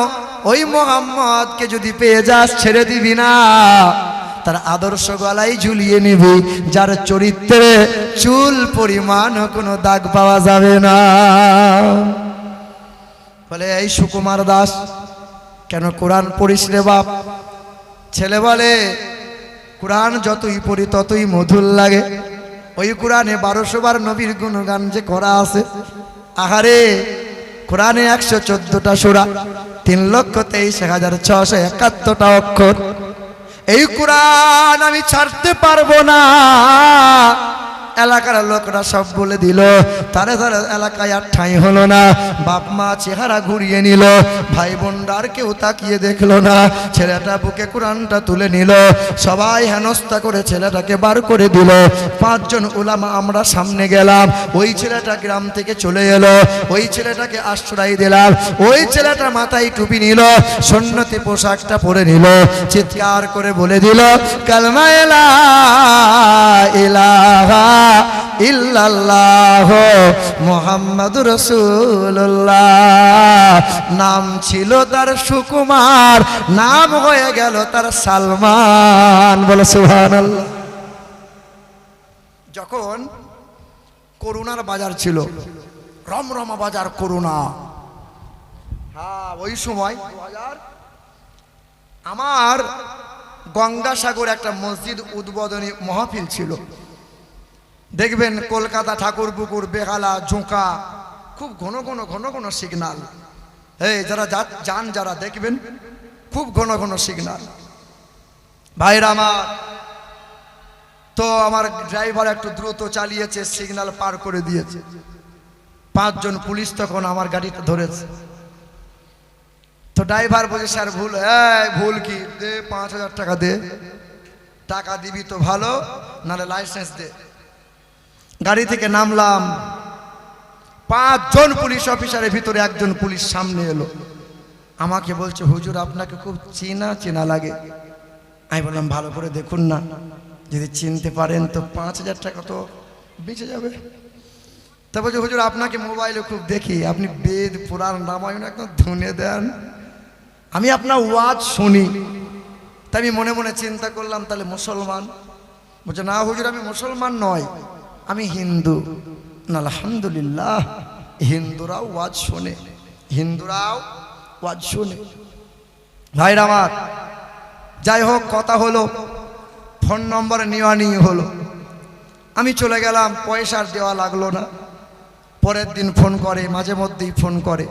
ওই মুহাম্মদকে যদি পেয়ে যাস, ছেড়ে দিবি না। তার আদর্শ গলায় ঝুলিয়ে নিবি, যার চরিত্রে চুল পরিমাণ কোনো দাগ পাওয়া যাবে না। বলে, এই সুকুমার দাস, কেন কোরআন পড়িস রে বাপ? ছেলে বলে, কোরআন যতই পড়ি ততই মধুর লাগে। ওই কোরআনে 1200 বার নবীর গুণগান যে করা আছে। আহারে, কোরআনে 114টা সূরা, 3,23,671টা অক্ষর। এই কোরআন আমি ছাড়তে পারবো না। এলাকার লোকরা সব বলে দিল, তারে তারে এলাকায় আর ঠাঁই হলো না। বাপ মা চেহারা ঘুরিয়ে নিল, ভাই বোনরা আর কেউ তাকিয়ে দেখলো না। ছেলেটা বুকে কোরআনটা তুলে নিল, সবাই হেনস্থা করে ছেলেটাকে বার করে দিল। 5 জন উলামা আমরা সামনে গেলাম, ওই ছেলেটা গ্রাম থেকে চলে এলো, ওই ছেলেটাকে আশ্রয় দিলাম। ওই ছেলেটা মাথায় টুপি নিল, সুন্নতি পোশাকটা পরে নিল, চিৎকার করে বলে দিল, কালমা লা ইলাহা ইল্লাল্লাহ মুহাম্মাদুর রাসূলুল্লাহ। নাম ছিল তার সুকুমার, নাম হয়ে গেল তার সালমান। বলো সুবহানাল্লাহ। যখন করুণার বাজার ছিল, রমরমা বাজার করুণা, হ্যাঁ ওই সময় আমার গঙ্গাসাগর একটা মসজিদ উদ্বোধনী মাহফিল ছিল। দেখবেন কলকাতা ঠাকুরপুকুর বেহালা ঝোঁকা খুব ঘন ঘন ঘন ঘন সিগনাল, এই যারা যান যারা দেখবেন খুব ঘন ঘন সিগনাল। ভাইরা আমার, তো আমার ড্রাইভার একটু দ্রুত চালিয়েছে, সিগন্যাল পার করে দিয়েছে। 5 জন পুলিশ তখন আমার গাড়িটা ধরেছে। তো ড্রাইভার বলছে স্যার ভুল। ভুল কি? দে 5000 টাকা দে, টাকা দিবি তো ভালো, নাহলে লাইসেন্স দে। গাড়ি থেকে নামলাম, 5 জন পুলিশ অফিসারের ভিতরে একজন পুলিশ সামনে এলো, আমাকে বলছে হুজুর আপনাকে খুব চেনা চেনা লাগে। আমি বললাম ভালো করে দেখুন না, যদি চিনতে পারেন তো 5000 টাকা তো বেঁচে যাবে। তা বলছে হুজুর আপনাকে মোবাইলে খুব দেখি, আপনি বেদ পুরাণ রামায়ণ একদম ধুনে দেন, আমি আপনার ওয়াজ শুনি। তাই আমি মনে মনে চিন্তা করলাম তাহলে মুসলমান। বলছে না হুজুর আমি মুসলমান নয়, আমি হিন্দু। না আলহামদুলিল্লাহ, হিন্দুরাও ওয়াজ শোনে, হিন্দুরাও ওয়াজ শোনে। ভাইরা আমার, যাই হোক কথা হলো, ফোন নম্বর নেওয়া নিয়ে হলো। আমি চলে গেলাম, পয়সার দেওয়া লাগলো না। পরের দিন ফোন করে, মাঝে মধ্যেই ফোন করে।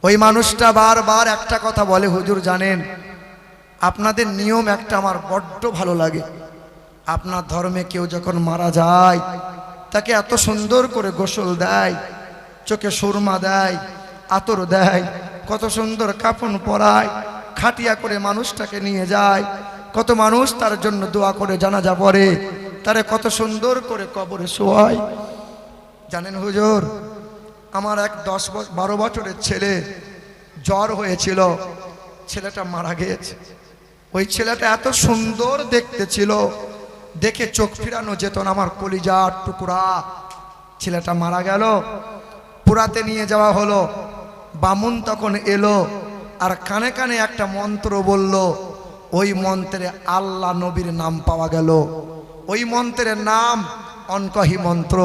ওই মানুষটা বারবার একটা কথা বলে, হুজুর জানেন আপনাদের নিয়ম একটা আমার বড্ড ভালো লাগে। আপনার ধর্মে কেউ যখন মারা যায় তাকে এত সুন্দর করে গোসল দেয়, চোখে সুরমা দেয়, আতর দেয়, কত সুন্দর কাফন পরায়, খাটিয়া করে মানুষটাকে নিয়ে যায়, কত মানুষ তার জন্য দোয়া করে জানাজা পড়ে, তারে কত সুন্দর করে কবরে শোয়ায়। জানেন হুজুর, আমার এক 10-12 বছরের ছেলে জ্বর হয়েছিল, ছেলেটা মারা গিয়েছে। ওই ছেলেটা এত সুন্দর দেখতে ছিল, দেখে চোখ ফিরানো যেত না, আমার কলিজার টুকরা। ছেলেটা মারা গেল, পুরাতে নিয়ে যাওয়া হলো। বামুন তখন এলো আর কানে কানে একটা মন্ত্র বলল, ওই মন্ত্রে আল্লাহ নবীর নাম পাওয়া গেল। ওই মন্ত্রের নাম অনকহি মন্ত্র।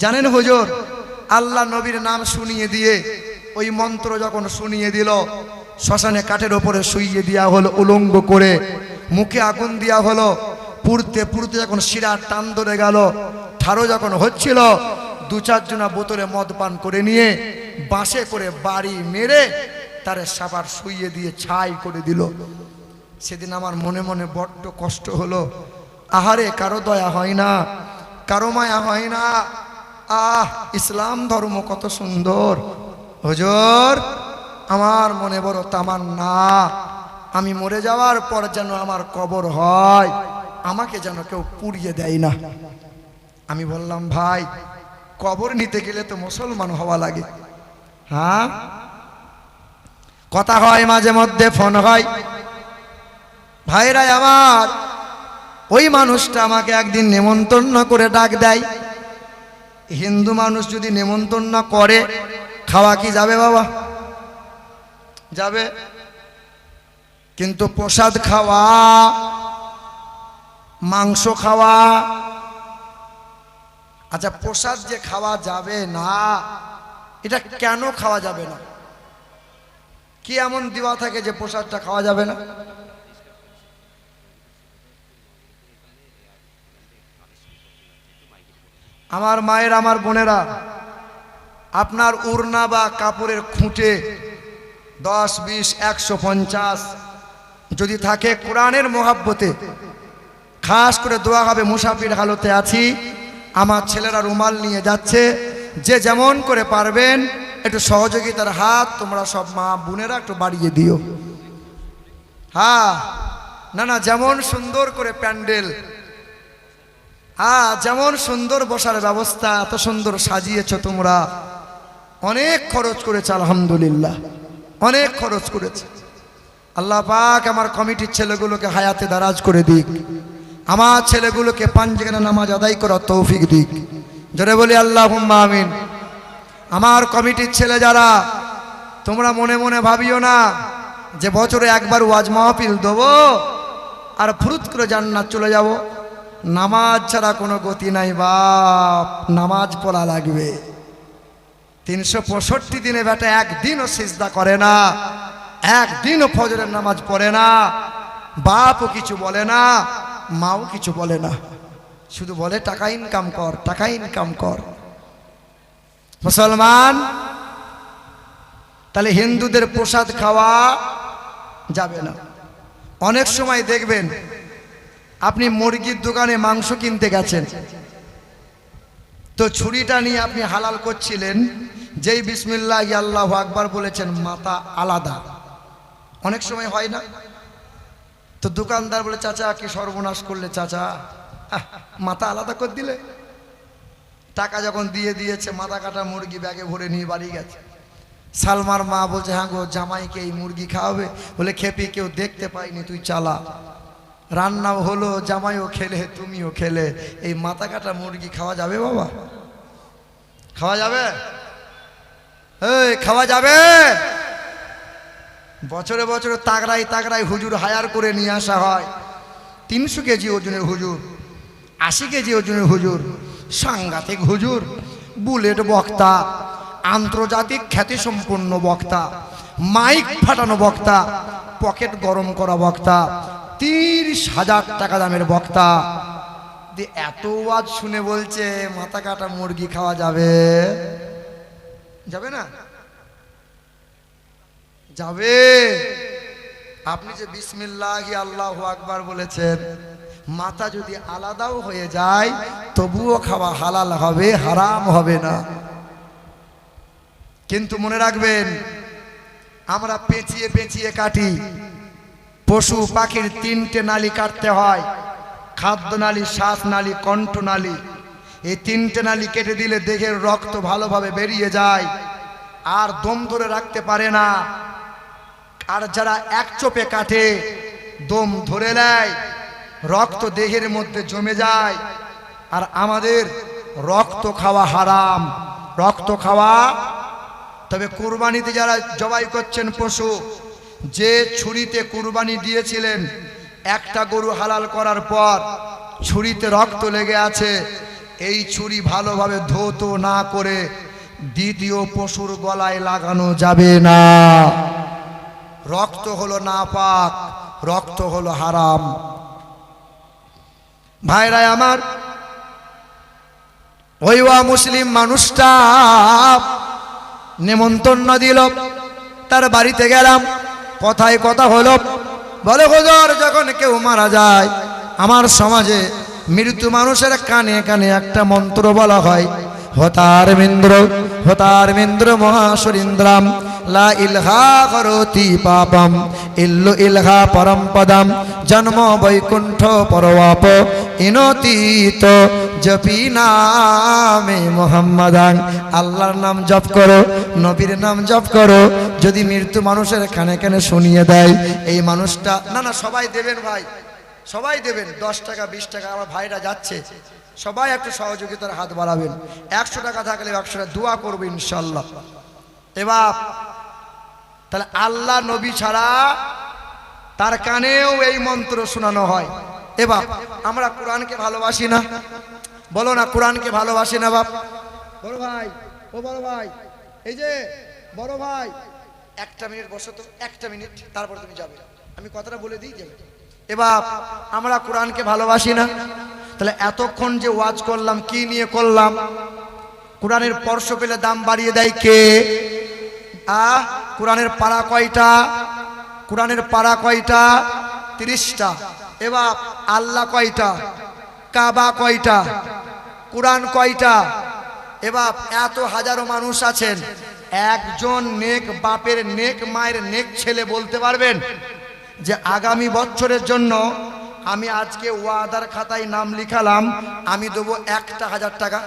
জানেন হুজুর, আল্লাহ নবীর নাম শুনিয়ে দিয়ে, ওই মন্ত্র যখন শুনিয়ে দিল, শ্মশানে কাঠের ওপরে শুইয়ে দেওয়া হলো উলঙ্গ করে, মুখে আগুন দেওয়া হলো। পুড়তে পুড়তে যখন শিরা টান ধরে গেল, ঠাড়ো যখন হচ্ছিল, 2-4 জনা বোতলে মদ পান করে নিয়ে বাঁশে করে বাড়ি মেরে তারে সাবার শুইয়ে দিয়ে ছাই করে দিল। সেদিন আমার মনে মনে বড্ড কষ্ট হলো। আহারে, কারো দয়া হয় না, কারো মায়া হয় না। ইসলাম ধর্ম কত সুন্দর। হুজুর, আমার মনে বড় তামান্না, আমি মরে যাওয়ার পর যেন আমার কবর হয়, আমাকে যেন কেউ পুড়িয়ে দেয় না। আমি বললাম ভাই, কবর নিতে গেলে তো মুসলমান হওয়া লাগে। হ্যাঁ, কথা হয়, মাঝে মধ্যে ফোন হয়। ভাইরা আমার, ওই মানুষটা আমাকে একদিন নেমন্তন্ন করে ডাক দেয়। হিন্দু মানুষ যদি নেমন্তন্ন করে, খাওয়া কি যাবে বাবা? যাবে। কিন্তু প্রসাদ খাওয়া, মাংস খাওয়া, আচ্ছা প্রসাদ যে খাওয়া যাবে না, এটা কেন খাওয়া যাবে না? কি এমন দেওয়া থাকে যে প্রসাদটা খাওয়া যাবে না? আমার মায়ের, আমার বোনেরা, আপনার উড়না বা কাপড়ের খুঁটে 10, 20, 150 যদি থাকে, কোরআনের মোহাব্বতে খাস করে দোয়া হবে, মুসাফির হালতে আছি, আমার ছেলেরা রুমাল নিয়ে যাচ্ছে, যে যেমন করে পারবেন একটু সহযোগিতার হাত তোমরা সব মা বোনেরা একটু বাড়িয়ে দিও। হ্যাঁ, না না, যেমন সুন্দর করে প্যান্ডেল, যেমন সুন্দর বসার ব্যবস্থা, এত সুন্দর সাজিয়েছো তোমরা, অনেক খরচ করেছে আলহামদুলিল্লাহ, অনেক খরচ করেছে। আল্লাহ পাক আমার কমিটির ছেলেগুলোকে হায়াতে দারাজ করে দিক, আমার ছেলেগুলোকে পাঁচজনের নামাজ আদায় করার তৌফিক দিক। জোরে বলি আল্লাহুম্মা আমিন। আমার কমিটির ছেলে যারা, তোমরা মনে মনে ভাবিও না যে বছরে একবার ওয়াজ মাহফিল দেবো আর ফুরুত করে জান্নাত চলে যাব। নামাজ ছাড়া কোনো গতি নাই বাপ, নামাজ পড়া লাগবে। 365 দিনে বেটা একদিনও সিজদা করে না, একদিনও ফজরের নামাজ পড়ে না, বাপও কিছু বলে না, মাও কিছু বলে না, শুধু বলে টাকা ইনকাম কর, টাকা ইনকাম কর। মুসলমান, তাহলে হিন্দুদের প্রসাদ খাওয়া যাবে না। অনেক সময় দেখবেন আপনি মুরগির দোকানে মাংস কিনতে গেছেন, তো ছুরিটা নিয়ে আপনি হালাল করছিলেন, যেই বিসমিল্লাহ আল্লাহু আকবার বলেছেন মাথা আলাদা। অনেক সময় হয় না? তো দোকানদার বলে চাচা কি সর্বনাশ করলে চাচা, মাথা আলাদা করে দিলে। টাকা যখন দিয়ে দিয়েছে, মাথা কাটা মুরগি ব্যাগে ভরে নিয়ে বাড়ি গেছে। সালমার মা বলছে হ্যাঁ গো, জামাইকে এই মুরগি খাওয়াবে? বলে খেপি কেউ দেখতে পাইনি, তুই চালা। রান্নাও হলো, জামাইও খেলে, তুমিও খেলে, এই মাথা কাটা মুরগি খাওয়া যাবে বাবা? খাওয়া যাবে? এই খাওয়া যাবে? বছরে বছরে তাগড়াই তাগড়াই হুজুর হায়ার করে নিয়ে আসা হয়। 300 কেজি ওজনের হুজুর, 80 কেজি ওজনের হুজুর, সাংঘাতিক হুজুর, বুলেট বক্তা, আন্তর্জাতিক খ্যাতিসম্পন্ন বক্তা, মাইক ফাটানো বক্তা, পকেট গরম করা বক্তা, 30,000 টাকা দামের বক্তা। এত ওয়াজ শুনে বলছে মাথা কাটা মুরগি খাওয়া যাবে? যাবে না? যাবে। আপনি যে বিসমিল্লাহি আল্লাহু আকবার বলেছেন, মাথা যদি আলাদাও হয়ে যায় তবুও খাওয়া হালাল হবে, হারাম হবে না। কিন্তু মনে রাখবেন, আমরা পেঁচিয়ে পেঁচিয়ে কাটি। পশু পাখির 3টে নালী কাটতে হয়, খাদ্য নালী, শ্বাস নালী, কণ্ঠ নালী। এই 3টে নালী কেটে দিলে দেহের রক্ত ভালোভাবে বেরিয়ে যায়, আর দম ধরে রাখতে পারে না। আর যারা এক চোপে কাটে, দম ধরে নেয়, রক্ত দেহের মধ্যে জমে যায়। আর আমাদের রক্ত খাওয়া হারাম, রক্ত খাওয়া। তবে কুরবানিতে যারা জবাই করছেন পশু, যে ছুরিতে কুরবানি দিয়েছিলেন, একটা গরু হালাল করার পর ছুরিতে রক্ত লেগে আছে, এই ছুরি ভালোভাবে ধৌত না করে দ্বিতীয় পশুর গলায় লাগানো যাবে না। রক্ত হলো নাপাক, রক্ত হলো হারাম। ভাইরা আমার, ওইওয়া মুসলিম মানুষটা নেমন্তন্ন দিল, তার বাড়িতে গেলাম। কথায় কথা হলো, বলে হুজুর যখন কেউ মারা যায় আমার সমাজে মৃত্যু মানুষের কানে কানে একটা মন্ত্র বলা হয়, হতার মিন্দ্র, হতার মিন্দ্র মহাসুরিন্দ্রাম, লা ইলহা করতি পাপম ইল্লু ইলহা পরমপদম, জন্ম বৈকুণ্ঠ পরবাপ ইনতীত জপি নামে মোহাম্মদান। আল্লাহর নাম জপ করো, নবীর নাম জপ করো। যদি মৃত্যু মানুষের কানে কানে শুনিয়ে দেয়, এই মানুষটা না না সবাই দেবেন ভাই, সবাই দেবেন, 10 টাকা 20 টাকা। আমার ভাইরা যাচ্ছে, সবাই একটু সহযোগিতার হাত বাড়াবেন। 100 টাকা থাকলে 100 টাকা দোয়া করবে ইনশাল্লাহ। এবার তাহলে আল্লাহ নবী ছাড়া তার কানেও এই মন্ত্র শোনানো হয়। এবার আমরা কোরআনকে ভালোবাসি না? বলো না, কোরআনকে ভালোবাসি না বাপ? বড় ভাই, ও বড় ভাই, এই যে বড় ভাই, 1 মিনিট বসো তো, 1 মিনিট, তারপর তুমি যাবে, আমি কথাটা বলে দিই যাবে। এবার আমরা কোরআনকে ভালোবাসি না? তাহলে এতক্ষণ যে ওয়াজ করলাম কি নিয়ে করলাম? কোরআনের স্পর্শ পেলে দাম বাড়িয়ে দেয় কে? কোরআনের পারা কয়টা? কোরআনের পারা কয়টা? 30টা। এবার আল্লাহ কয়টা? কাবা কয়টা? কোরআন কয়টা? এবার এত হাজারো মানুষ আছেন, একজন নেক বাপের, নেক মায়ের, নেক ছেলে বলতে পারবেন যে আগামী বছরের জন্য আমি আজকে ওয়াদার খাতায় নাম লিখালাম, আমি দেবো 1,000 টাকা?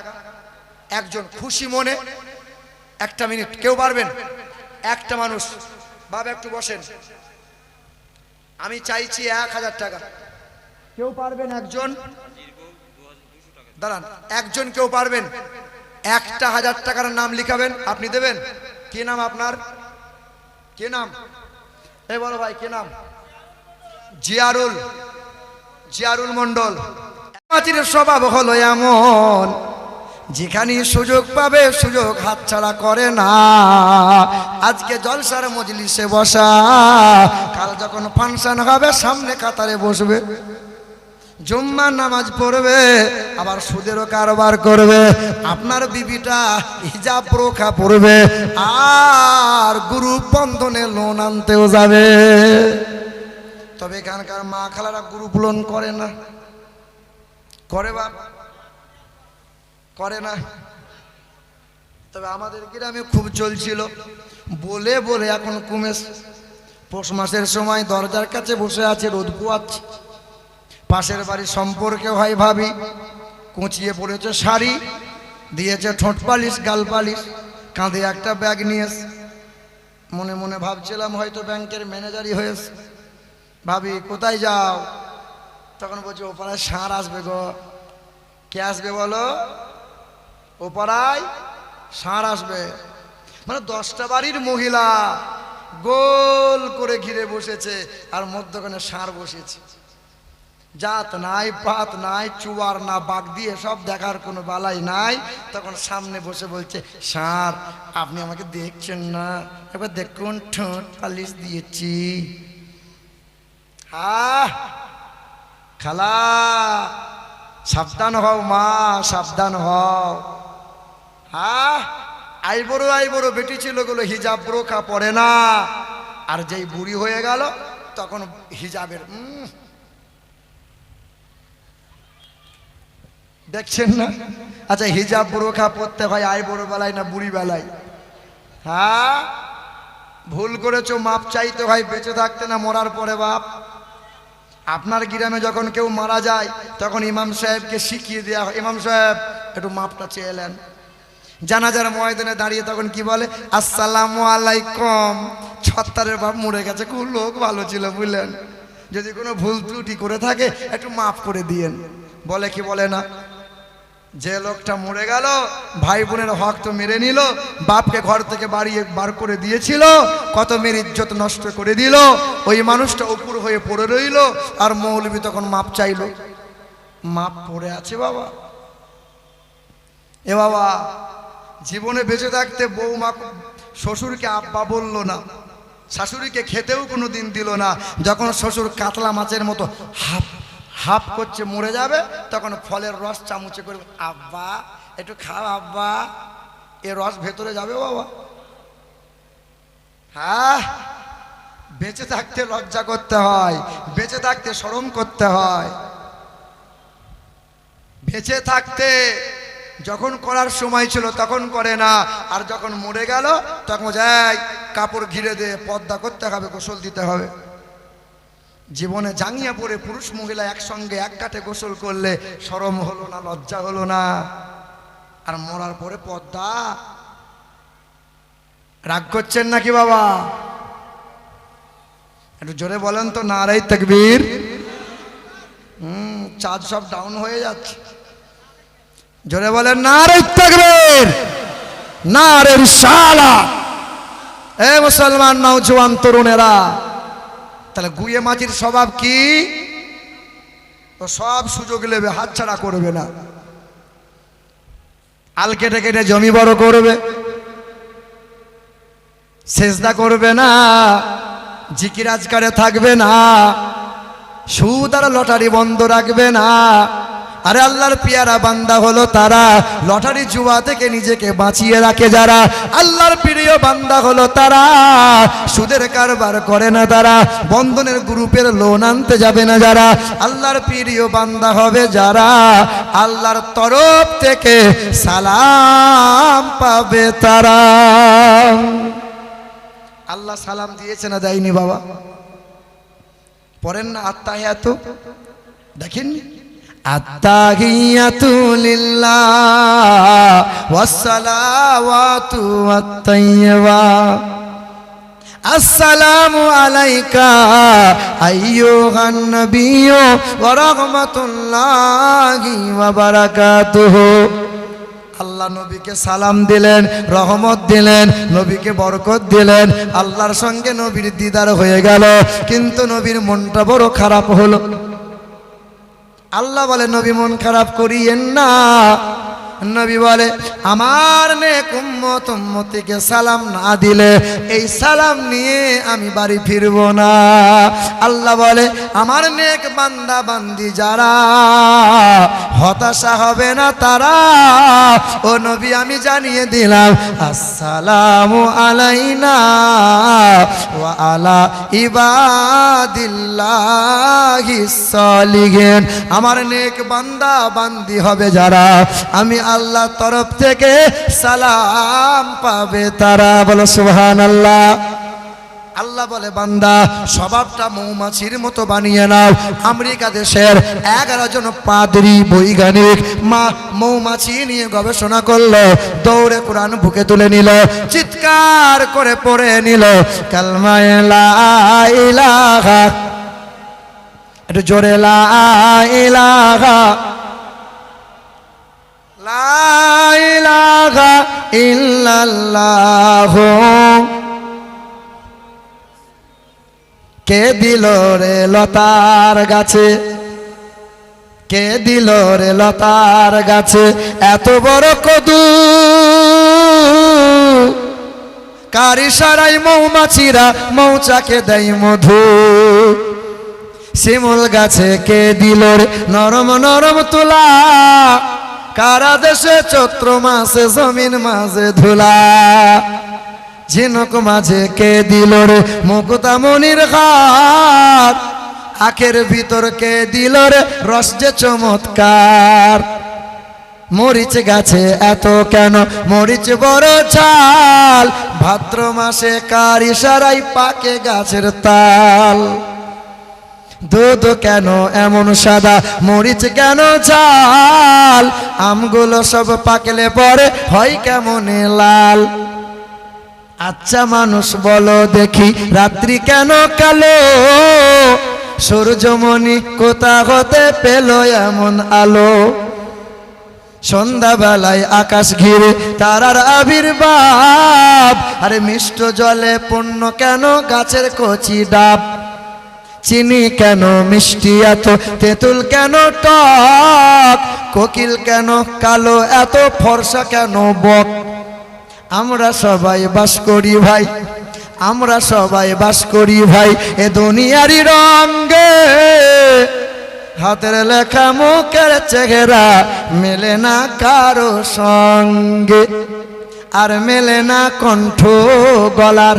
একজন খুশি মনে? 1 মিনিট, কেউ পারবেন? একটা মানুষ, বাবা একটু বসেন, আমি চাইছি 1,000 টাকা। কেউ পারবেন একজন? দাঁড়ান, একজন কেউ পারবেন? 1,000 টাকার নাম লিখাবেন, আপনি দেবেন? কি নাম আপনার? কি নাম? এই বলো ভাই, কি নাম? জিয়ারুল। জিয়ারুল মন্ডল। মাটির স্বভাব হলো এমন, যেখানে সুযোগ পাবে সুযোগ হাতছাড়া করে না। আজকে জলসার মজলিসে বসা, কাল যখন ফাংশন হবে সামনে কাতারে বসবে, জুম্মার নামাজ পড়বে, আবার সুদেরও কারবার করবে। আপনার বিবিটা হিজাব বোরকা পড়বে, আর গ্রুপ বন্ধনে লোন আনতেও যাবে। তবে এখানকার মা খালারা গ্রুপ লোন করে না? করে বাপ? করে না? তবে আমাদের গ্রামে খুব চলছিল, বলে বলে এখন কমেছে। পৌষ মাসের সময় দরজার কাছে বসে আছে, রোদ পোয়াচ্ছে। পাশের বাড়ির সম্পর্কে হয় ভাবি, কুঁচিয়ে পড়েছে শাড়ি, দিয়েছে ঠোঁট পালিশ, গাল পালিশ, কাঁধে একটা ব্যাগ নিয়েছে। মনে মনে ভাবছিলাম হয়তো ব্যাংকের ম্যানেজারই হয়েছে। ভাবি কোথায় যাও? তখন বলছে ওপাড়ায় ষাঁড় আসবে গো। কে আসবে বলো? ওপাড়ায় ষাঁড় আসবে। মানে 10টা বাড়ির মহিলা গোল করে ঘিরে বসেছে, আর মধ্যখানে ষাঁড় বসেছে। জাত নাই, পাত নাই, চুয়ার না বাগ দিয়ে সব দেখার কোনো বালাই নাই। তখন সামনে বসে বলছে, ষাঁড় আপনি আমাকে দেখছেন না? এবার দেখুন ঠোঁট পালিশ দিয়েছি। খালা সাবধান হও, মা সাবধান হও। আইবড়ো বেটি ছিল গুলো হিজাব বোরকা পরে না, আর যেই বুড়ি হয়ে গেল তখন হিজাবের দেখছেন না? আচ্ছা, হিজাব বোরকা পরতে হয় আইবড়ো বেলায় না বুড়ি বেলায়? ভুল করেছো, মাপ চাইতে হয় বেঁচে থাকতে, না মরার পরে বাপ। আপনার গ্রামে যখন কেউ মারা যায় তখন ইমাম সাহেবকে শিখিয়ে দেওয়া হয়, ইমাম সাহেব একটু মাপটা চেয়ে এলেন। জানাজার ময়দানে দাঁড়িয়ে তখন কি বলে? আসসালামু আলাইকুম। ছত্তারের বাপ মরে গেছে, খুব লোক ভালো ছিল বুঝলেন, যদি কোনো ভুল ত্রুটি করে থাকে একটু মাফ করে দিয়েন। বলে কি বলে না? যে লোকটা মরে গেল, ভাই বোনের হক তো মেরে নিল, বাপকে ঘর থেকে বার করে দিয়েছিল, কত মেয়ের ইজ্জত নষ্ট করে দিল, ওই মানুষটা উপর হয়ে পড়ে রইল, আর মৌলবি তখন মাপ চাইল। মাপ পড়ে আছে বাবা। এ বাবা, জীবনে বেঁচে থাকতে বৌমা শ্বশুরকে আব্বা বললো না, শাশুড়িকে খেতেও কোনো দিন দিল না। যখন শ্বশুর কাতলা মাছের মতো হাফ হাফ করছে মরে যাবে, তখন ফলের রস চামচে করে, আব্বা একটু খাও আব্বা, এ রস ভেতরে যাবে বাবা। বেঁচে থাকতে লজ্জা করতে হয়, বেঁচে থাকতে শরম করতে হয়। বেঁচে থাকতে যখন করার সময় ছিল তখন করে না, আর যখন মরে গেল তখন যাই কাপড় ঘিরে দিয়ে পর্দা করতে হবে, গোসল দিতে হবে। জীবনে জাঙ্গিয়া পরে পুরুষ মহিলা একসঙ্গে এক কাঠে গোসল করলে শরম হলো না, লজ্জা হলো না? আর মরার পরে পর্দা। রাগ করছেন নাকি বাবা? একটু জোরে বলেন তো, নারায়ে তাকবীর। চাঁদ সব ডাউন হয়ে যাচ্ছে, জোরে বলেন নারায়ে তাকবীর, নারে রিসালাত। এ মুসলমান নওজোয়ান তরুণেরা, তাহলে গুয়ে মাঝির স্বভাব কি? ও সব সুযোগ নেবে, হাতছাড়া করবে না। আল কেটে কেটে জমি বড় করবে, সেজদা করবে না, জিকির আজকারে থাকবে না, সুদ আর লটারি বন্ধ রাখবে না। আরে আল্লাহর পিয়ারা বান্দা হলো তারা, লটারি জুয়া থেকে নিজেকে বাঁচিয়ে রাখে যারা। আল্লাহর প্রিয় বান্দা হলো তারা, সুদের কারবার করে না তারা, বন্ধনের গ্রুপের লোন আনতে যাবে না যারা। আল্লাহর প্রিয় বান্দা হবে যারা, আল্লাহর তরফ থেকে সালাম পাবে তারা। আল্লাহ সালাম দিয়েছে না দেয়নি বাবা? পড়েন না আত্তাহিয়াতু, দেখেননি? আত্তাহিয়াতু লিল্লাহ ওয়াসসালাওয়াতু ওয়াত-তাইয়্যিবা। আসসালামু আলাইকা আইয়ুহান নাবিয়্যু ওয়া রাহমাতুল্লাহি ওয়া বারাকাতুহু। আল্লাহ নবীকে সালাম দিলেন, রহমত দিলেন, নবীকে বরকত দিলেন। আল্লাহর সঙ্গে নবীর দিদার হয়ে গেল, কিন্তু নবীর মনটা বড় খারাপ হলো। আল্লাহ বলে নবী মন খারাপ করিয়েন না। নবী বলে আমার নেক উম্মত উম্মতিকে সালাম না দিলে এই সালাম নিয়ে আমি বাড়ি ফিরব না। আল্লাহ বলে আমার নেক বান্দা বান্দি যারা হতাশা হবে না তারা, ও নবী আমি জানিয়ে দিলাম আসসালামু আলাইনা ওয়া আলা ইবাদিল্লাহিস সালিহিন। আমার নেক বান্দা বান্দি হবে যারা, আমি আল্লাহ তরফ থেকে সালাম পাবে তারা। বলো সুবহানাল্লাহ। আল্লাহ বলে বান্দা স্বভাবটা মৌমাছির মতো বানিয়ে নাও। আমেরিকা দেশের 11 জন পাদ্রী বৈজ্ঞানিক মৌমাছি নিয়ে গবেষণা করলো, দৌড়ে কোরআন বুকে তুলে নিল, চিৎকার করে পড়ে নিল কালমা লা ইলাহা, একটু জোরে লা ইলাহা লা ইলাহা ইল্লাল্লাহু। কে দিল রে লতার গাছে, কে দিল রে লতার গাছে এত বড় কদু, কার ইশারায় মৌমাছিরা মৌচাকে দেয় মধু। শিমুল গাছে কে দিল রে নরম নরম তুলা, কারা দেশে চৈত্র মাসে জমিন মাঝে ধুলা। ঝিনুক মাঝে কে দিল রে মুক্তামণির হাত, আখের ভিতর কে দিল রে রস যে চমৎকার। মরিচ গাছে এত কেন মরিচ বড় ঝাল, ভাদ্র মাসে কার ইশারায় পাকে গাছের তাল। দুধ কেন এমন সাদা, মরিচ কেন ঝাল, আমগুলো সব পাকলে পরে হয় কেমনে লাল। আচ্ছা মানুষ বলো দেখি রাত্রি কেন কালো, সূর্যমণি কোথা হতে পেল এমন আলো। সন্ধ্যাবেলায় আকাশ ঘিরে তারার আবির্ভাব, আরে মিষ্ট জলে পূর্ণ কেন গাছের কচি ডাব। চিনি কেন মিষ্টি এত, তেঁতুল কেন টক, কোকিল কেন কালো এত, ফর্সা কেন বক। আমরা সবাই বাস করি ভাই, আমরা সবাই বাস করি ভাই এ দুনিয়ারই রঙে। হাতের লেখা মুখের চেহারা মেলে না কারো সঙ্গে, আর মেলে না কণ্ঠ গলার,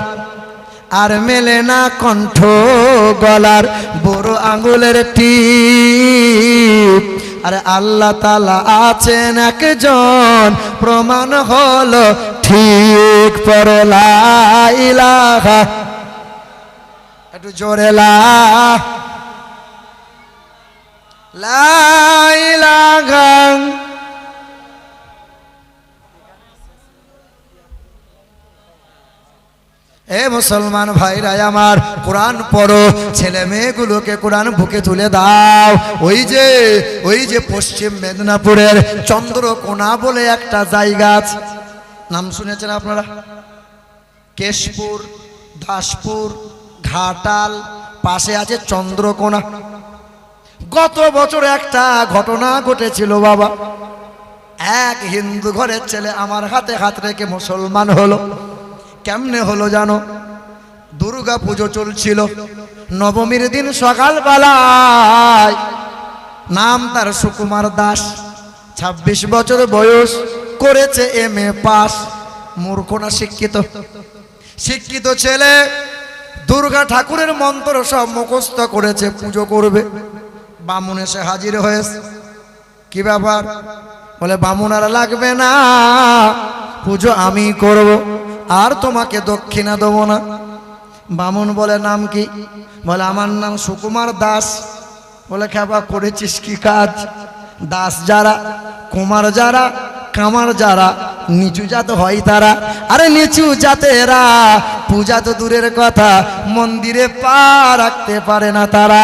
আর মেলে না কণ্ঠ গলার বড় আঙ্গুলের টিপ। আরে আল্লাহ তাআলা আছেন একজন, প্রমাণ হলো ঠিক। পড়ো লা ইলাহা, একটু জোরে লা ইলাহা। এ মুসলমান ভাইরা আমার, কোরআন পড়ো, ছেলে মেয়েগুলোকে কোরআন বুকে তুলে দাও। ওই যে পশ্চিম মেদিনীপুরের চন্দ্রকোনা বলে একটা জায়গা আছে, নাম শুনেছেন আপনারা? কেশপুর, দাসপুর, ঘাটাল, পাশে আছে চন্দ্রকোনা। গত বছর একটা ঘটনা ঘটেছিল বাবা। এক হিন্দু ঘরের ছেলে আমার হাতে হাত রেখে মুসলমান হলো। কেমনে হলো জানো? দুর্গা পুজো চলছিল, নবমীর দিন সকালবেলায়, নাম তার সুকুমার দাস, 26 বছর বয়স, করেছে MA পাস। মূর্খ না শিক্ষিত? শিক্ষিত ছেলে দুর্গা ঠাকুরের মন্ত্র সব মুখস্থ করেছে, পুজো করবে। বামুন এসে হাজির হয়েছে। কি ব্যাপার? বলে বামুন আর লাগবে না, পুজো আমি করব, আর তোমাকে দক্ষিণা দেবো না। বামুন বলে নাম কি? বলে আমার নাম সুকুমার দাস। বলে খেপা করেছিস কি কাজ? দাস যারা, কুমার যারা, কামার যারা নিচু জাত হয় তারা, আরে নিচু জাতেরা পূজা তো দূরের কথা, মন্দিরে পা রাখতে পারে না তারা।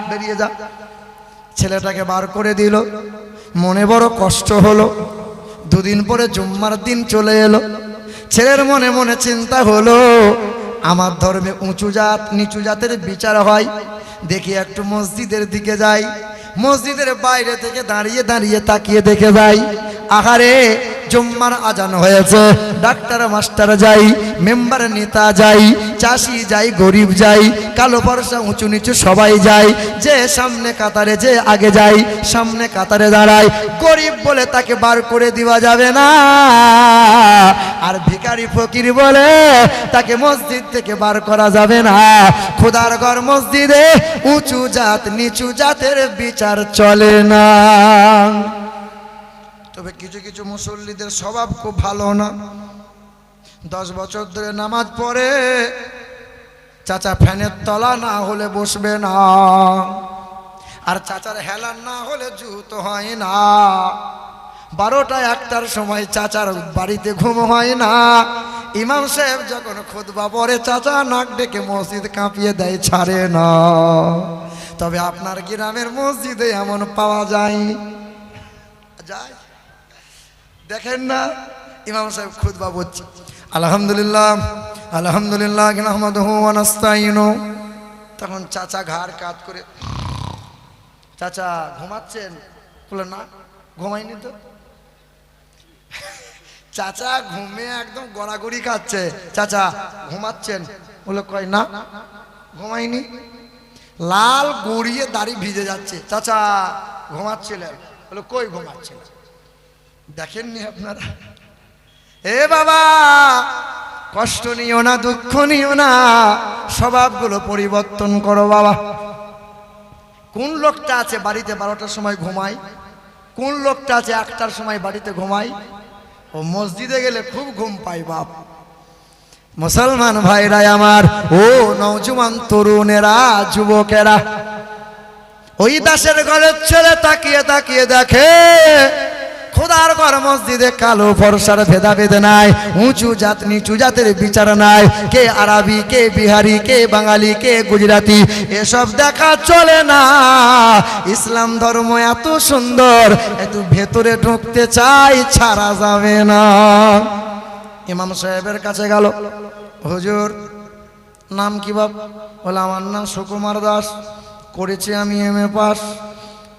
বেরিয়ে যা। ছেলেটাকে বার করে দিল, মনে বড় কষ্ট হলো। দুদিন পরে জুম্মার দিন চলে এলো। ছেলের মনে মনে চিন্তা হলো, আমার ধর্মে উঁচু জাত নিচু জাতের বিচার হয়, দেখি একটু মসজিদের দিকে যাই। মসজিদের বাইরে থেকে দাঁড়িয়ে দাঁড়িয়ে তাকিয়ে দেখে যাই, আহারে জুম্মার আজান হয়েছে। ডাক্তার মাস্টার যাই, মেম্বার নেতা যাই, চাষি যাই, গরিব যাই, কালো পয়সা উঁচু নিচু সবাই যায়। যে সামনে কাতারে, যে আগে যাই, সামনে কাতারে দাঁড়ায়। গরিব বলে তাকে বার করে দেওয়া যাবে না, আর ভিখারি ফকির বলে তাকে মসজিদ থেকে বার করা যাবে না। খোদার ঘর মসজিদে উঁচু জাত নিচু জাতের বিচার চলে না। তবে কিছু কিছু মুসল্লিদের স্বভাব খুব ভালো না। 10 বছর ধরে নামাজ পড়ে, চাচা ফ্যানের তলা না হলে বসবে না, আর চাচার হেলান না হলে জুতো হয় না। 12টা 1টার সময় চাচার বাড়িতে ঘুম হয় না। ইমাম সাহেব যখন খুতবা পড়ে, চাচা নাক ডেকে মসজিদ কাঁপিয়ে দেয়, ছাড়ে না। তবে আপনার গ্রামের মসজিদে এমন পাওয়া যায়নি, যায় দেখেন না, ইমাম সাহেব খুতবা বলছে, আলহামদুলিল্লাহ আলহামদুলিল্লাহ নাহমাদুহু ওয়া নাস্তাইনু। তখন চাচা ঘাড় কাত করে, চাচা ঘুমাচ্ছেন? বলে না, ঘুমাইনি তো। চাচা ঘুমে একদম গড়াগড়ি খাচ্ছে। চাচা ঘুমাচ্ছেন? বলে কয় না, ঘুমাইনি। লাল গড়িয়ে দাড়ি ভিজে যাচ্ছে। চাচা ঘুমাচ্ছিলেন? বলে কই ঘুমাচ্ছিলেন? দেখেননি আপনারা? এ বাবা, কষ্ট নিও না, দুঃখ নিও না, স্বভাবগুলো পরিবর্তন করো বাবা। কোন লোকটা আছে বাড়িতে 12টার সময় ঘুমায়? কোন লোকটা আছে 1টার সময় বাড়িতে ঘুমায়? ও মসজিদে গেলে খুব ঘুম পায় বাপ। মুসলমান ভাইরা আমার, ও নওজোয়ান তরুণেরা, যুবকেরা, ওই দাসের ঘরের ছেলে তাকিয়ে তাকিয়ে দেখে, খোদার ঘর মসজিদে কালো ফর্সার ভেদাভেদ নাই, উঁচু জাত নিচু জাতের বিচার নাই, কে আরবি, কে বিহারি, কে বাঙালি, কে গুজরাটি, এসব দেখা চলে না। ইসলাম ধর্ম এত সুন্দর, এত ভেতরে ঢুকতে চাই, ছাড়া যাবে না। ইমাম সাহেবের কাছে গেল, হুজুর নাম কি বাপ? বলে আমার নাম সুকুমার দাস, করেছি আমি MA পাস।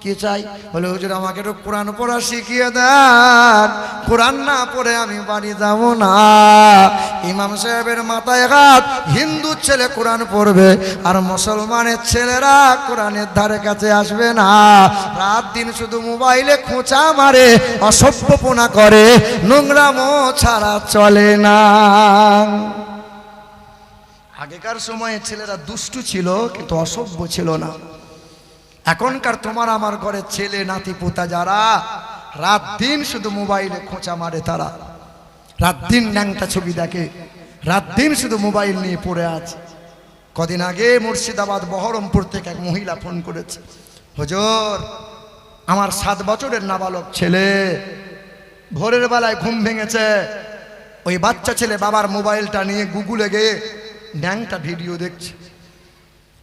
কি চাই? বলে হুজুর আমাকে একটু কোরআন পড়া শিখিয়ে দেন, কোরআন না পড়ে আমি বাড়ি যাব না। ইমাম সাহেবের মাথায় হাত, হিন্দু ছেলে কোরআন পড়বে আর মুসলমানের ছেলেরা কোরআনের ধারে কাছে আসবে না। রাত দিন শুধু মোবাইলে খোঁচা মারে, অসভ্যপনা করে, নোংরামো ছাড়া চলে না। আগেকার সময়ে ছেলেরা দুষ্টু ছিল, কিন্তু অসভ্য ছিল না। এখনকার তোমার আমার ঘরের ছেলে নাতি পোতা যারা, রাত দিন শুধু মোবাইলে খোঁচা মারে, তারা রাত দিন ন্যাংটা ছবি দেখে, রাত দিন শুধু মোবাইল নিয়ে পড়ে আছে। কদিন আগে মুর্শিদাবাদ বহরমপুর থেকে এক মহিলা ফোন করেছে, হুজুর আমার 7 বছরের নাবালক ছেলে ভোরের বেলায় ঘুম ভেঙেছে, ওই বাচ্চা ছেলে বাবার মোবাইলটা নিয়ে গুগলে গিয়ে ন্যাংটা ভিডিও দেখছে।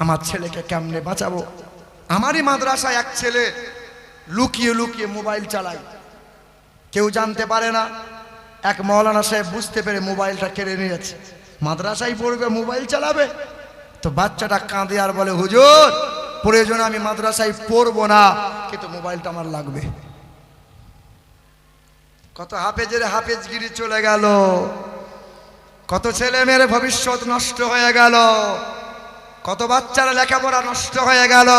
আমার ছেলেকে কেমনে বাঁচাবো? আমারই মাদ্রাসায় এক ছেলে লুকিয়ে লুকিয়ে মোবাইল চালায়, কেউ জানতে পারে না। এক মৌলানা সাহেব বুঝতে পেরে মোবাইলটা কেড়ে নিয়েছে। মাদ্রাসায় পড়বে, মোবাইল চালাবে? তো বাচ্চাটা কাঁদে আর বলে, হুজুর প্রয়োজনে আমি মাদ্রাসায় পড়বো না, কিন্তু মোবাইলটা আমার লাগবে। কত হাফেজের হাফেজগিরি চলে গেল, কত ছেলে মেয়ের ভবিষ্যৎ নষ্ট হয়ে গেল, কত বাচ্চারা লেখাপড়া নষ্ট হয়ে গেল,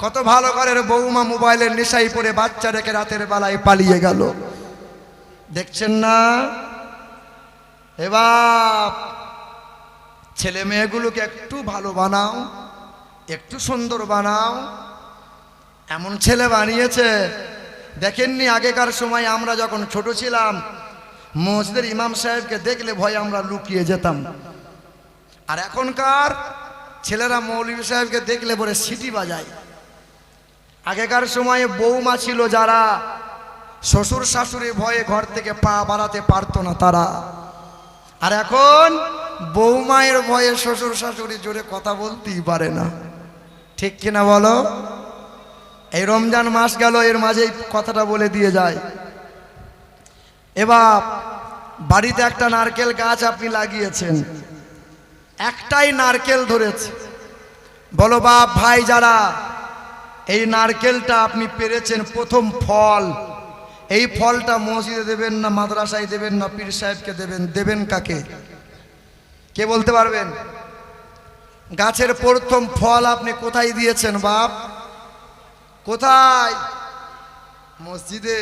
কত ভালো ঘরের বৌমা মোবাইলের নেশায় পড়ে বাচ্চা রেখে রাতের বেলায় পালিয়ে গেল। দেখছেন না? এবার ছেলে মেয়েগুলোকে একটু ভালো বানাও, একটু সুন্দর বানাও। এমন ছেলে বানিয়েছে, দেখেননি আগেকার সময় আমরা যখন ছোট ছিলাম, মসজিদের ইমাম সাহেবকে দেখলে ভয়ে আমরা লুকিয়ে যেতাম। আর এখনকার ছেলেরা মৌলভী সাহেবকে দেখলে পরে সিটি বাজায়। আগেকার সময়ে বৌমা ছিল যারা, শ্বশুর শাশুড়ি ভয়ে ঘর থেকে পা বাড়াতে পারতো না তারা। আর এখন বৌমায়ের ভয়ে শ্বশুর শাশুড়ি জোরে কথা বলতেই পারে না, ঠিক কিনা বলো? এই রমজান মাস গেল, এর মাঝে কথাটা বলে দিয়ে যায়। এবার বাড়িতে একটা নারকেল গাছ আপনি লাগিয়েছেন, একটাই নারকেল ধরেছে। বলো বাপ ভাই যারা, এই নারকেলটা আপনি পেরেছেন প্রথম ফল, এই ফলটা মসজিদে দেবেন না মাদ্রাসায় দেবেন না পীর সাহেবকে দেবেন? দেবেন কাকে? কে বলতে পারবেন? গাছের প্রথম ফল আপনি কোথায় দিয়েছেন বাপ? কোথায়? মসজিদে।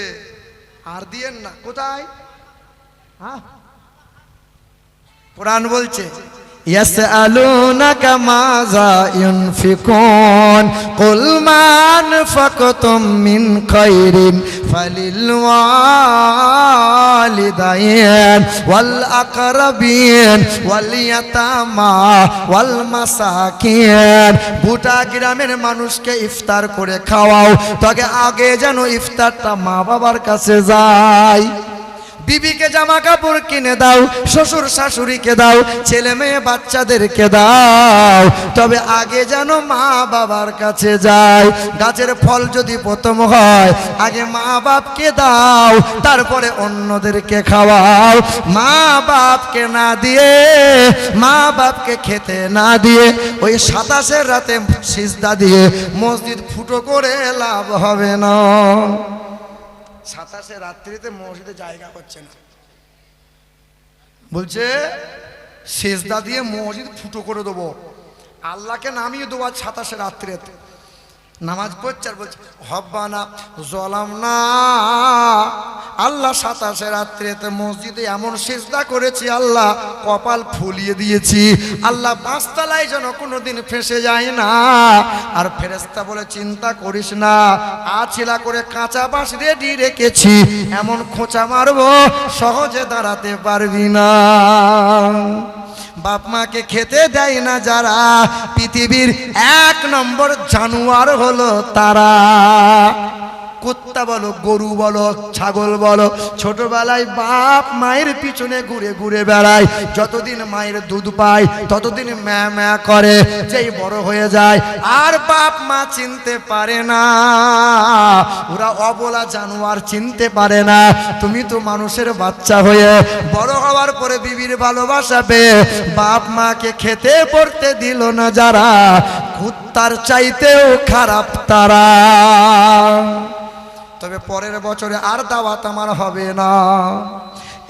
আর দিয়েন না কোথায়? কোরআন বলছে ইয়াসআলুনাকা মাযা ইউনফিকুন কুল মা আনফাকতুম মিন খায়রিন ফালিল ওয়ালিদাইন ওয়াল আকরাবিন ওয়াল ইয়াতামা ওয়াল মাসাকিন। গোটা গ্রামের মানুষকে ইফতার করে খাওয়াও, তবে আগে যেন ইফতারটা মা বাবার কাছে যায়। বিবিকে জামা কাপড় কিনে দাও, শ্বশুর শাশুড়িকে দাও, ছেলে মেয়ে বাচ্চাদেরকে দাও, তবে আগে যেন মা বাবার কাছে যায়। গাছের ফল যদি প্রথম হয়, আগে মা বাপকে দাও, তারপরে অন্যদেরকে খাওয়াও। মা বাপকে না দিয়ে, মা বাপকে খেতে না দিয়ে ওই 27-এর রাতে সিজদা দিয়ে মসজিদ ফুটো করে লাভ হবে না। 27 রাত্রিতে মসজিদে জায়গা হচ্ছে না, বলছে সিজদা দিয়ে মসজিদ ফুটো করে দেবো, আল্লাহকে নামিয়ে দেবো। 27 রাত্রিতে নামাজ পড়ছে আর বলছে হব্বানা জলামনা, আল্লাহ 27 রাত্রিতে মসজিদে এমন সিজদা করেছি, আল্লাহ কপাল ফুলিয়ে দিয়েছি, আল্লাহ 5 তলায় যেন কোনোদিন ফেঁসে যায় না। আর ফেরেশতা বলে চিন্তা করিস না, আছিলা করে কাঁচা বাঁশ রেডি রেখেছি, এমন খোঁচা মারবো সহজে দাঁড়াতে পারবি না। বাপ মাকে খেতে দেয় না যারা, পৃথিবীর 1 নম্বর জানোয়ার হলো তারা। কুত্তা বলো, গরু বলো, ছাগল বলো, ছোটবেলায় বাপ মায়ের পিছনে ঘুরে ঘুরে বেড়ায়, যতদিন মায়ের দুধ পায় ততদিন ম্যা ম্যা করে, যেই বড় হয়ে যায় আর বাপ মা চিনতে পারে না, ওরা অবলা জানোয়ার, চিনতে পারে না। তুমি তো মানুষের বাচ্চা হয়ে বড় হওয়ার পরে বিবির ভালোবাসা পেয়ে বাপ মাকে খেতে পড়তে দিল না যারা, কুত্তার চাইতেও খারাপ তারা। তবে পরের বছরে আর দাওয়াত আমার হবে না।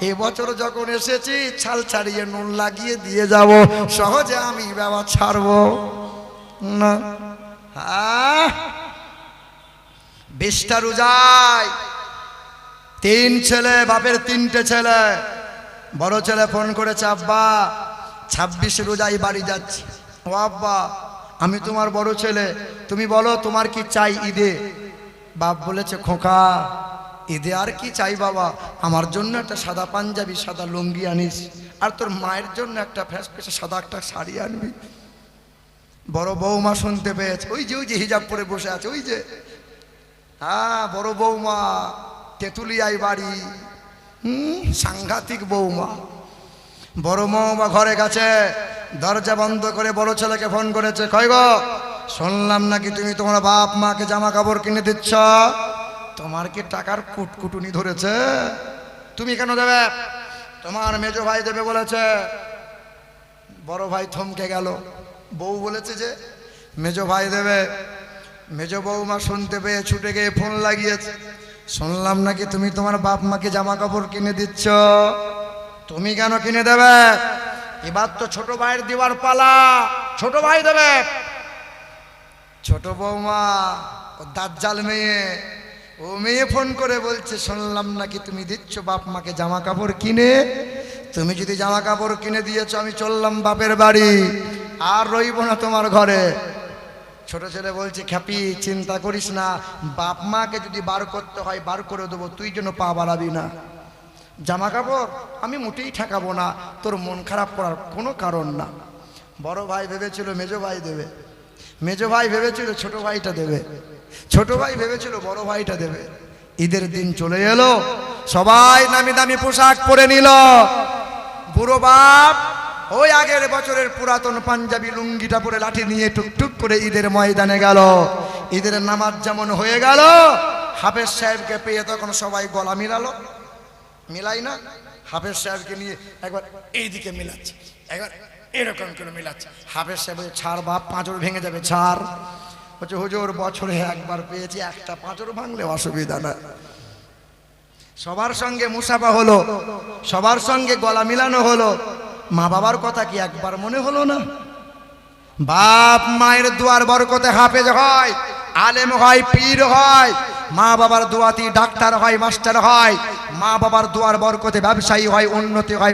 এই বছর যখন এসেছি ছাল ছাড়িয়ে নুন লাগিয়ে দিয়ে যাব, সহজে আমি বাবা ছাড়বো না। 20টা রোজায় 3 ছেলে, বাপের 3টে ছেলে। বড় ছেলে ফোন করেছে, আব্বা 26 রোজায় বাড়ি যাচ্ছি। ও আব্বা, আমি তোমার বড় ছেলে, তুমি বলো তোমার কি চাই ঈদে? বাপ বলেছে খোকা ঈদে আর কি চাই বাবা, আমার জন্য একটা সাদা পাঞ্জাবি সাদা লুঙ্গি আনিস, আর তোর মায়ের জন্য একটা ফ্যাসফ্যাসে সাদা একটা শাড়ি আনবি। বড় বৌমা শুনতে পেয়েছে, ওই যে হিজাব পরে বসে আছে, ওই যে, হ্যাঁ বড় বৌমা, তেঁতুলিয়ায় বাড়ি, সাংঘাতিক বৌমা। বড় বৌমা ঘরে গেছে, দরজা বন্ধ করে বড় ছেলেকে ফোন করেছে, কই গো শুনলাম নাকি তুমি তোমার বাপ মাকে জামা কাপড় কিনে দিচ্ছ, তোমার কি টাকার কুটকুটুনি ধরেছে? তুমি কেন দেবে? তোমার মেজো ভাই দেবে বলেছে। বড় ভাই থমকে গেল, বউ বলেছে যে মেজো ভাই দেবে। মেজো বৌমা শুনতে পেয়ে ছুটে গিয়ে ফোন লাগিয়েছে, শুনলাম নাকি তুমি তোমার বাপ মাকে জামা কাপড় কিনে দিচ্ছ, তুমি কেন কিনে দেবে? এবার তো ছোট ভাইয়ের দেওয়ার পালা, ছোট ভাই দেবে। ছোট বৌমা ও দাজ্জাল মেয়ে, ও মেয়ে ফোন করে বলছে শুনলাম নাকি তুমি দিচ্ছ বাপ মাকে জামা কাপড় কিনে, তুমি যদি জামা কাপড় কিনে দিয়েছো আমি চললাম বাপের বাড়ি, আর রইব না তোমার ঘরে। ছোট ছেলে বলছে খ্যাপি চিন্তা করিস না, বাপ মাকে যদি বার করতে হয় বার করে দেবো, তুই যেন পা বাড়াবি না। জামা কাপড় আমি মোটেই ঠেকাবো না, তোর মন খারাপ করার কোনো কারণ না। বড় ভাই ভেবেছিল মেজো ভাই দেবে, মেজো ভাই ভেবেছিল ছোট ভাইটা দেবে, ছোট ভাই ভেবেছিল বড় ভাইটা দেবে। ঈদের দিন চলে এলো, সবাই নামি দামি পোশাক পরে নিল। বুড়ো বাপ ওই আগের বছরের পুরাতন পাঞ্জাবি লুঙ্গিটা পরে লাঠি নিয়ে টুকটুক করে ঈদের ময়দানে গেল। ঈদের নামাজ যেমন হয়ে গেল, হাফেজ সাহেবকে পেয়ে তখন সবাই গলা মিলালো, মিলাই না? হাফেজ সাহেবকে নিয়ে একবার এইদিকে মিলাচ্ছে, একবার এরকম করে মিলাচ্ছে। হাফেজ সাহেব বলছে, ছাড় বাপ, পাঁচর ভেঙে যাবে, ছাড়। বলছে, হুজুর বছরে একবার পেয়েছি, একটা পাঁচর ভাঙলে অসুবিধা না। সবার সঙ্গে মুসাফা হলো, সবার সঙ্গে গলা মিলানো হলো, মা বাবার কথা কি একবার মনে হলো না? বাপ মায়ের দুয়ার বরকতে হাফেজ হয়, আলেম হয়, পীর হয়। মা বাবার দোয়াতি ডাক্তার হয়, মাস্টার হয়। মা বাবার দুয়ার বরকতে ব্যবসায়ী হয়, উন্নতি হয়।